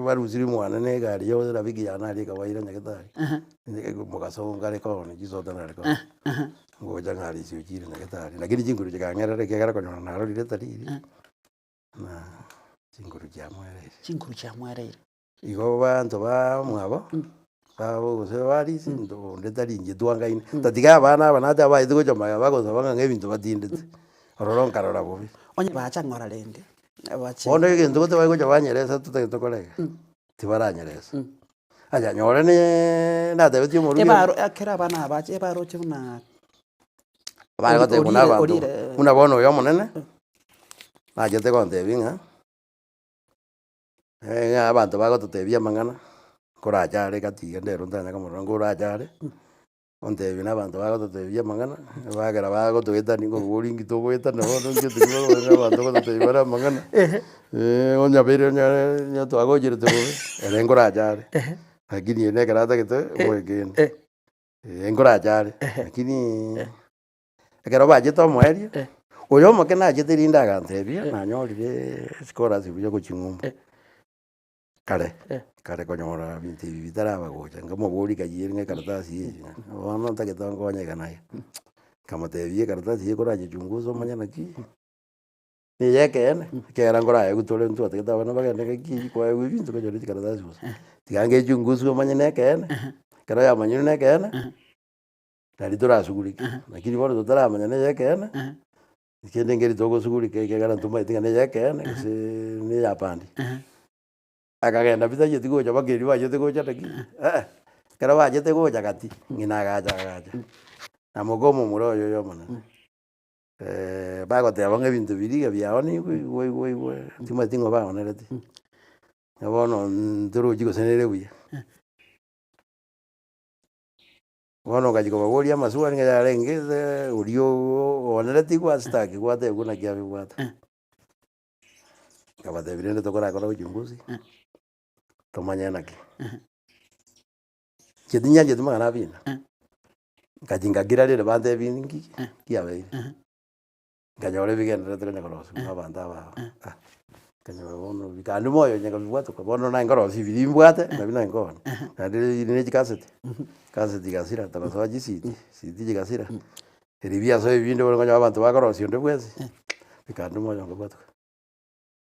baruziri mwana ne gari yo rabigi yana ari kawaira nyaketari. Mugaso ngare ko ne jiso tanare ko. Ngoja ngari si ujiri nyaketari. Lakini jinguru jikangera kegara ko nyona naro diretari. Na jinguru jamwere. Chinguru cha mwere. Igo bantu ba mwabo. Babo gose bari sindo ndetari nje dwangaine. Tatiga bana banata ba idugo joma bagoza banga ngebintu batindete. Ororon karora bobi. Onye bacha ngora rende. Abache. Ono egento gote bago jabanyeresa tutagito korega. Tibaranyeresa. Aja nyore ne na debeti mu rugo. Ebaro akera bana abache ebaro chuna. Bari gote kuna bantu. Una bono yo monene. Na jete konte binga. Abantu bago tebia mangana. Korajare katiga ndero ndanya kamurongo rajare. Onte bina abantu bago tebia mangana. Bagera bago tueta ningo goringi to goeta no nge tugo abantu bago tebia mangana. Onya bere nya to ago jere to. Erengo rajare. Lakini ene karata kete moegen. Engorajare. Lakini ekero baje to mweri. Oyo mokena ajete rinda gantebia na nyorire skora zibuye ko chingumbu. Kare konyora binti bitara bagocha ngamo bori kayire nge karatasi ye. Ono taketongo nyega naye. Kama tebie karatasi ye koraje chunguzo manyana ki. Ni yekene kera ngora ye gutole ntu ataketa bana bagende ki kwa ye bintu ko jori karatasi bus. Tigange chunguzo manyana kene. Kara ya manyana kene. Tari tora suguri. Lakini bora tutara manyana yekene. Kende ngeri togo suguri ke gara ntuma itingane yekene se ni yapandi. Akagenda bita yeti goja bageri ba yeti goja taki. Kara ba yeti goja kati. Ngina gaja. Na mogomo muro yo mana. Bago te abange bintu biriga biaoni we. Tima tingo ba onerati. Abono ndoro jigo senere buya. Bono gajiko bagori amasuwa nga yarenge uriyo onerati kwa staki kwa te kuna kia biwata. Kabate birende tokora kora uchunguzi. Tomanya naki. Kedinya jeduma kana bina. Kajinga girare le bande bingi kiabe. Kanyore bigenda tokanya korosu abanda ba. Kanya bono bikanu moyo nyanga biwato bono na ngorosi bidimbwate na bina ngona. Kadi ne jikasete. Kasete gasira takoso jisiti. Siti jigasira. Eribia so bindo bono kanya abantu bakorosi onde bwese. Bikanu moyo ngobato.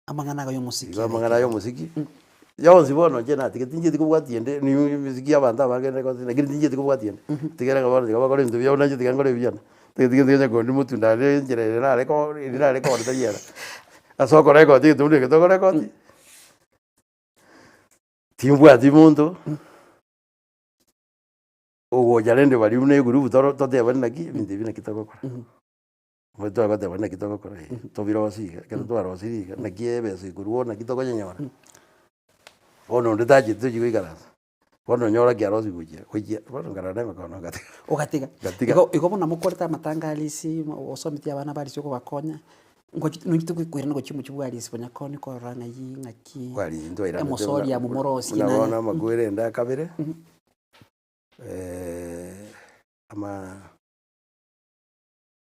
Amangana yo musiki. Amangana yo musiki. Yonzi bono jena tiketinje tikubwatiende ni muziki abantu abagende ko nakiri tinje tikubwatiende. Tigera ngabano tikabakora ibintu bya unanje tikangore byana. Tikenge ko ndi mutunda re njere na reko ndariera. Asokora ko titunde ketokora ko. Timbwati muntu. Ogo jarende bari une group tote bari naki ibintu bina kitokora. Mweto agate bari kitokora. Tobirosi kero twarosiri nakiebe sikuru na kitoko nyora. Ono ndetaje tuji kuikarasa. Bono nyora kiarosi kujia. Bono ngarane makono gati. Ogatiga. Iko bona mukoreta matangalisi osomitia abana bari cyo bakonya. Ngo nito kwirana ngo chimu chibwalisi bonya koni ko ranga yingaki. Kwali ndo ira. Emosori ya mumorosi na. Nabona magwere nda kabire.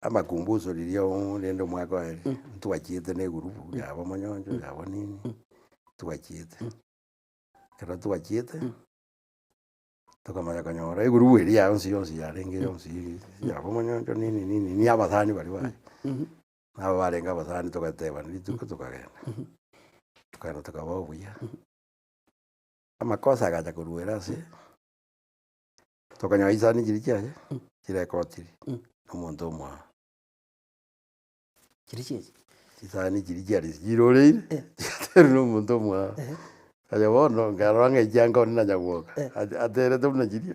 Ama kumbuzo lilio ndendo mwako ali. Tuwachiete ne gurupu yabo manyonjo yabo nini. Tuwachiete. Kera tuwachiete. Tokamaya kanyora iguru eri yonsi yarenge yonsi yabo manyonjo nini ni abathani bari bari. Aba barenga abathani tokateba nituko tukagenda. Tukara tukababuya. Amakosa gacha kuruera se. Tokanya izani jiri kyaje. Kira kotiri. Omuntu omwa. Chirichechi. Chisani chirichari chiroreire. Teru no muntu mwa. Aya bono ngarwa ngejanga na nyaguoka. Atere tu na chiri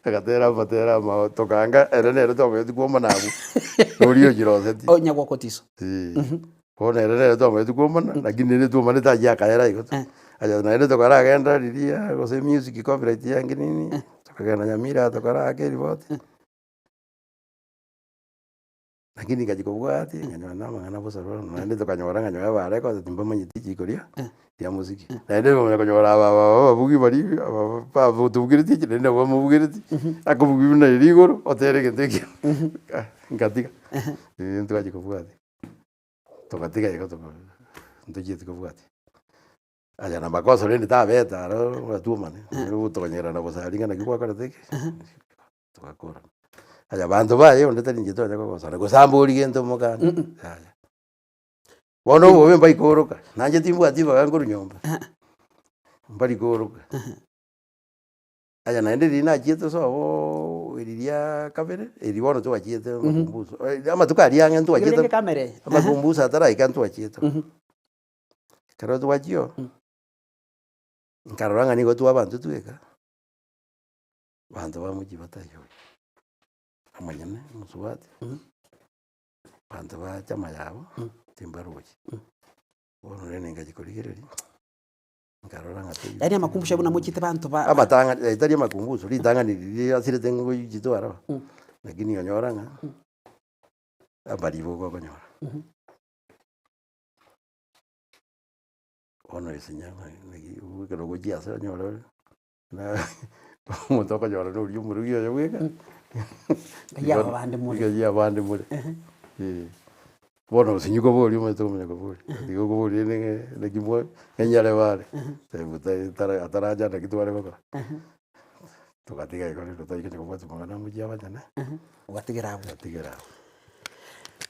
agatera matera ma tokanga ere to betu kuoma nabu. Orio jiroseti. O nyaguoko tiso. Bona ere to betu kuoma lakini ere tu mane ta ya kaera ikoto. Aya na ere to kara agenda riria gose music copyright yangi nini. Tokagana nyamira tokara akeri lakini kajikobwati nganyona mangana bosoro nande tokanyora nganyora bare ko timba manyiti chikoria ya muziki nande nganyora baba bugi bari baba butugiriti nende wa mubugiriti akubugi na rigoro otere keteki ngatika ndu kajikobwati tokatika ikoto nduji tikobwati aya na makoso nende tabeta ro batumane tokanyera na bosaringa na kikwa karateke tokakora aya bantu baye onde tari njito ya kokosana gusamburi gento mukana aya bono bobe mbai koroka nanje timbu atiba ganguru nyomba mbali koroka aya naende rina chieto so iriria kamere iri bono to achiete makumbuso ama tukari yange ntu achiete kamere makumbuso atara ikantu achiete karo to achio nkaroranga ni gotu abantu tueka bantu bamuji batayo amanyane musubati bantu ba chama yabo timbaruji bono rene ngajikorigereri ngarora ngate yani amakumbusho buna muchite bantu ba amatanga itari makumbusho litanga ni asire tengo yito ara lakini onyoranga abaribo kwa konyora ono isinyama ngi ukero gojia sa nyora na mutoko nyora no ryumurugiyo yoweka ya bande mure bono sinyuko bori umeto kumenya bori digo bori ne kimwe nyale bare tebuta ataraja na kitu wale bako tukatiga ikoni tutaike ko batu mangana mujia banyana ugatigera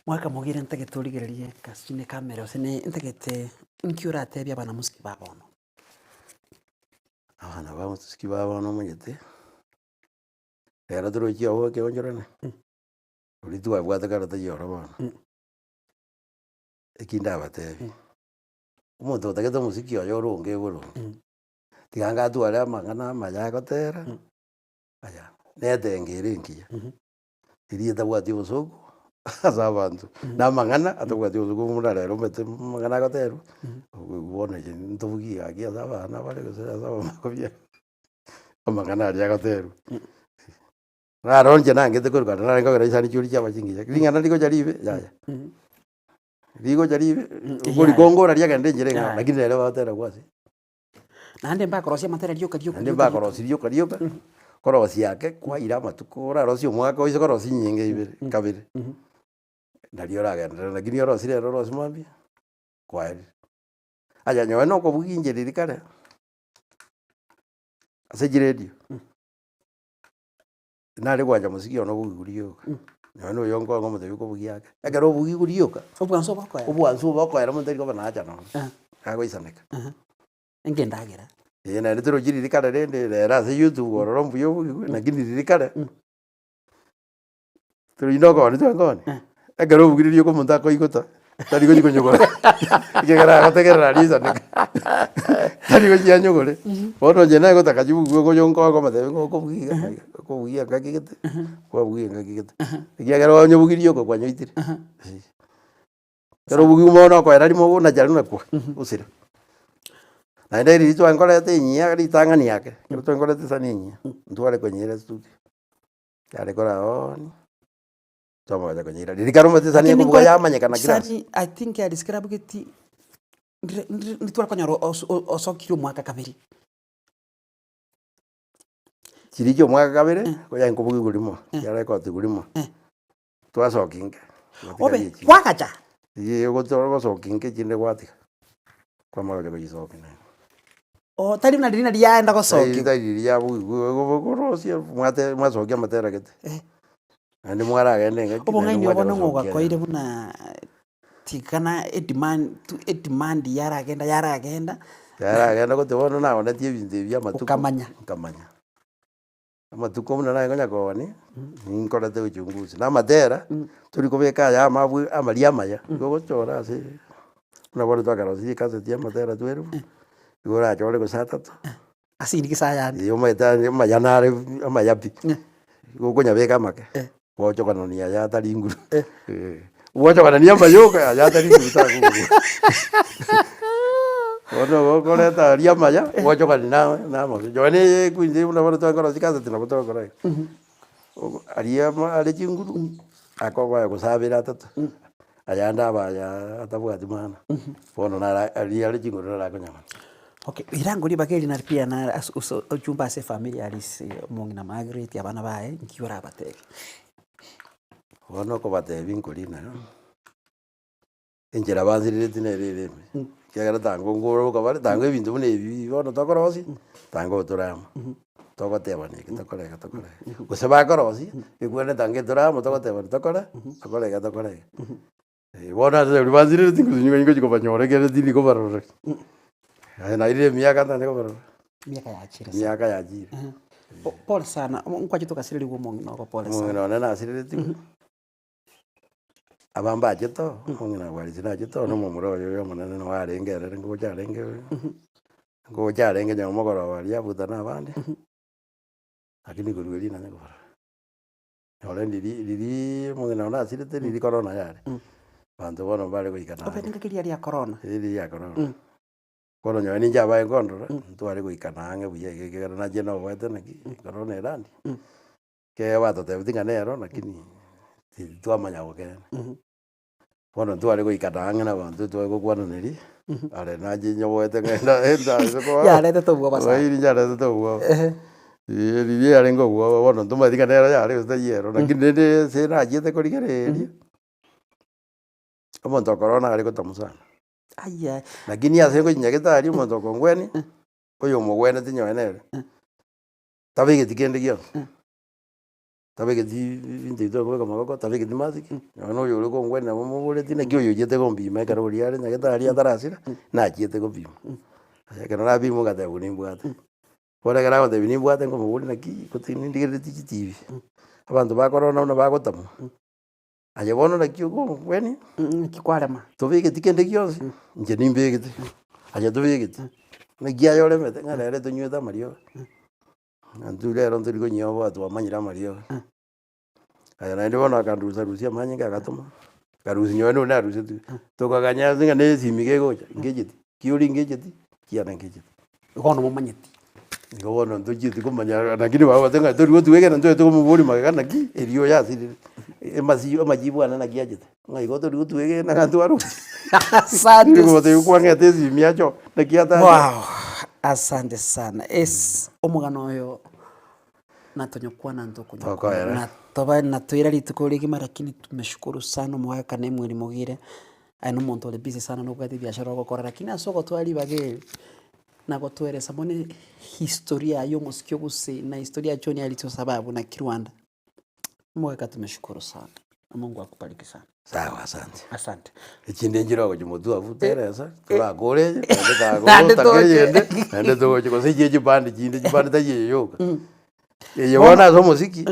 mwaka mugire ntageturigererie kasine kamera osene ntegete nkiura tebya bana musiki babono abana ba musiki babono mujete era turo chi awo ke onjorane ulitu abwata karata yoro bana ekinda bate umuntu utageta musiki oyo ronge buru tiganga tu ara mangana maya gotera aya nete ngiri nkia iri tabwati busuku azabantu na mangana atabwati busuku murara romete mangana gotera ubone je ntubugi agi azabana bare gusera azaba makobye mangana ari gotera ronje nange tekorwa narenga gara isani churi chaba chingiya ringana riko jaribe yaya riko jaribe ugori kongora rya gande njerenga lakini rero batera kwasi nande mbakorosia matera ryo nande mbakorosia ryo korosia yake kwa ira matukora rosio mwaka oise korosia nyinge ibere kabire ndario ragenda lakini rosire rosio mambia kwa aya nyowe no kobuginje ririkare ase jiredio nare gwanja musiki ono bugurioka nano yongo ngomo de ko bugiaka agaro bugurioka obwanso bako era muteri ko banaja no kago isaneka engendagera na retro jiri rikare rende era se YouTube ororo mbuyo bugu na gini rikare tro inoko ni tangoni agaro bugurio ko mutako igota tari go nyogora igera gategera isaneka tari go nyogore bono jena go takajibu go yongo ko mate ko bugiga ko bugia ngakigete ko bugia ngakigete igera nyobugirio ko kwanyo itire pero bugi mono ko era limo na jaru na ko usira na ndai ritu angora te nyia ritanga ni yake ritu angora te saninya nduare ko nyira studio yare kora on toma ya ko nyira dirikaro mate saninya ko ya manyeka na kira I think ya describe geti nitwara ko nyoro osokiro mwaka kabiri chiricho mwaka kabere ko ya nkobugi gurimo yare ko te gurimo twasokinge obe wakacha ye go toro sokinge chinde gwati kwa mara ko yisokina o tari na dirina yaenda gosoki tari ya go rosia mwate mwasokia matera kete andi mwara agende ngaki obonga ni obona ngoga koire buna tikana demand yara agenda ko te bono na ona tie binde bya matuko kamanya amatuko muna naye ngonya koni ninkorete uchunguzi na matera turi kubeka ya mabu amaria maya gogochora ase muna bora twakarosi kaze tia matera tweru igora chore go satatu asini kisayani yo meta mayanare amayapi gogonya beka make wocho kanonia ya taringuru wocho kanonia mayoka ya taringuru ta ono gokoreta ria maya wocho kanina na mo yo ne kuindi una bora twakarosi kaze tina boto kore aria ale chinguru akoba gusabira tatu ayanda baya atabwati mana bono na aria ale chinguru la konyama. Okay, irango li bageli na pia na uchumba se familia alisi mongi na Margaret abana bae nkiora bateke. Wono ko batebi nkulina. Enjera bazirire tinerere. Kagara tango ngoro ko bari tango ebintu bune ebi bono tokorosi tango turama. Tokoteba ne kitokoreka tokoreka. Useba korosi ikwene tange turama tokoteba tokoreka tokoreka. Bono de bazirire tingunyingo nyingo chiko banyore kere tili ko barore. Na ile miaka tane ko baro. Miaka ya jira. Pole sana. Nkwaje tukasiriri wo mongi no pole sana. Mongi no na asiriri tu. Abamba jeto, mongi na wali sina jeto no momuro yo monane no arengere ngo jarenge. Ngo jarenge nyo mogoro wali abuta na bandi. Lakini gurugeli na ngo baro. Ole lili mongi na asiriri lili corona yale. Bantu bono bale ko ikana. Opetinga kili ya corona. Lili ya corona. Kono nyo ninja bae kondo ntware kuikanange buye kegera na jeno wete naki korona erandi ke wato te utinga nero lakini twamanya gokena kono ntware kuikanange na bantu twa gokwana neri ale na jinyo wete ngenda ko ya lete to bwa basa iri ya lete to bwa iri ya rengo bwa kono ntuma tinga nero ya le sta yero lakini ne se na jete ko rigere omonto corona ari ko tamusana. Aya. Lakini asengo nyagitari mondo kongweni. Oyo mogwene tinyo enere. Tabege tikende kyo. Tabege ti vinte to ko magoko tabege ti maziki. No yo ko ngwene mo mobole tina kyo yo jete ko mbima karo liare nyagitari atarasira na jete ko bima. Aya kana na bimo gata uni bwate. Pora gara ko bini bwate ko mobole na ki ko tini ndigere ti TV. Abantu ba corona no ba gotamu. Aje bono na kyo ko ngweni. Kikwarema. Tobege tikende kyo. Nje nimbege ti. Aje tobege ti. Na gia yole mete ngale re tonyweta mario. Antule ron turi ko nyobo atu amanyira mario. Aya na ndo na kanduza rusia manyinga gatuma. Karuzi nyono na rusia tu. Tokaganya zinga ne simige gocha. Ngejeti. Kiuri ngejeti. Kiana ngejeti. Gono momanyeti. Ngono ndojiti kumanya nakini baba tenga turi ko tuwege ndo to mubuli magana ki eriyo ya siri. Emasiyo amajibu ana nagiajete. Ngai ko turi ko tuwege na kantu aru. Asante. Ndiko bote kwa ngete simiacho nakiata. Wow. Asante sana. Omugano oyo natonyokwa na ntoko na toba na toira litukolege lakini tumeshukuru sana mwaka na mwezi mogire ano muntu ole busy sana no kwati biashara gukora lakini asoko twali bageri na gotweresa mone historia yo musikyo guse na historia choni alito sababu na Kirwanda mwaka tumeshukuru sana. Mungu akubariki sana. Sawa, asante. Asante. Ikindi njiro ko mutu afuteresa twagore ndeka takeyende ende to ko sije jibandi jinde jibandi taye yoga. Yebona so muziki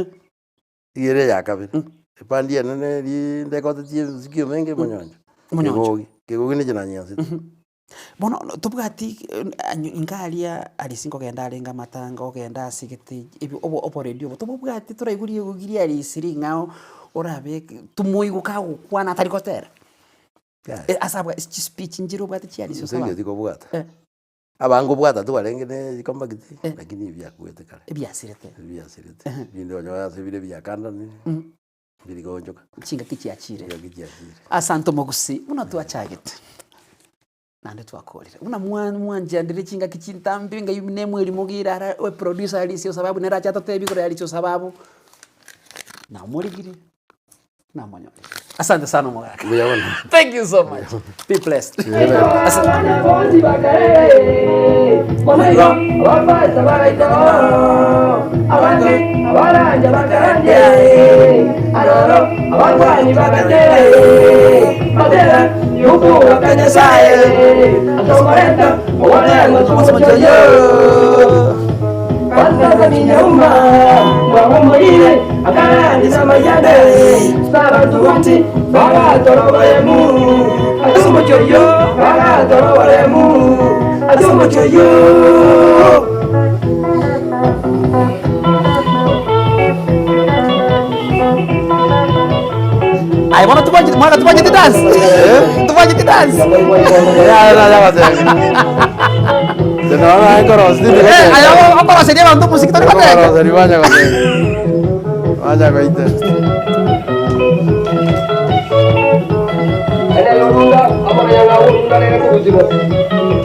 ire yakabiri. Pandi ene ri ndeko tije muziki menge monyonjo. Monyonjo. Kego gine jinanya situ. Bono tubwati ingalia alisingo genda alenga matanga ogenda asigete obo radio tubwati turaiguriye gugiria ali siringao orabe tumuiguka gukwana atari kotera asabwa speech njiro bwati cyali so saba ndiko bwata abango bwata tubarengene ikomba giti lakini bya kwete kale byasirete bindo nyoya sebire bya kanda ni birigo njoka chinga kichachire asanto mogusi unatuachagete nande twakorera una mwanje ndire chinga kichintambi nga yumine mweri mugira ara we producer ali sio sababu nera chata tebi ko ali sio sababu na morigiri na manyo. Asante sana mwaka. Thank you so much. Be blessed. Kanda ni nyuma kwa mwile akandi sama yande sara tuwati bara torobaremu asumo choyo bara torobaremu asumo choyo. Ay, bueno, tu pode te dance. Tu pode te dance. Ya bate. Se no van a conocer. Ay, vamos a hacer un musiquito de Vaya batería. con vaya con Ada lorunda apa yang ngawur undang nere kujino.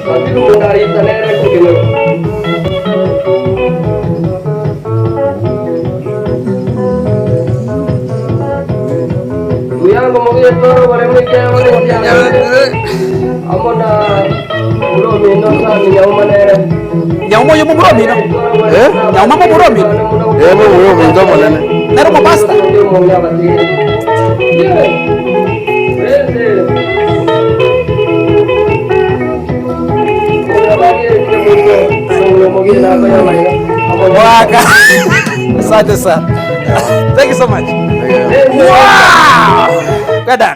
Nanti lu dari nere kujino. Yang ngomong itu boleh mikir boleh amona ulo minona nyau manere. Nyau mo yung buromi, no? Nyau mo buromi. Mo uyo minto manene. Nero mo basta. Waka. Asante sana. Thank you so much. Wow! Well done.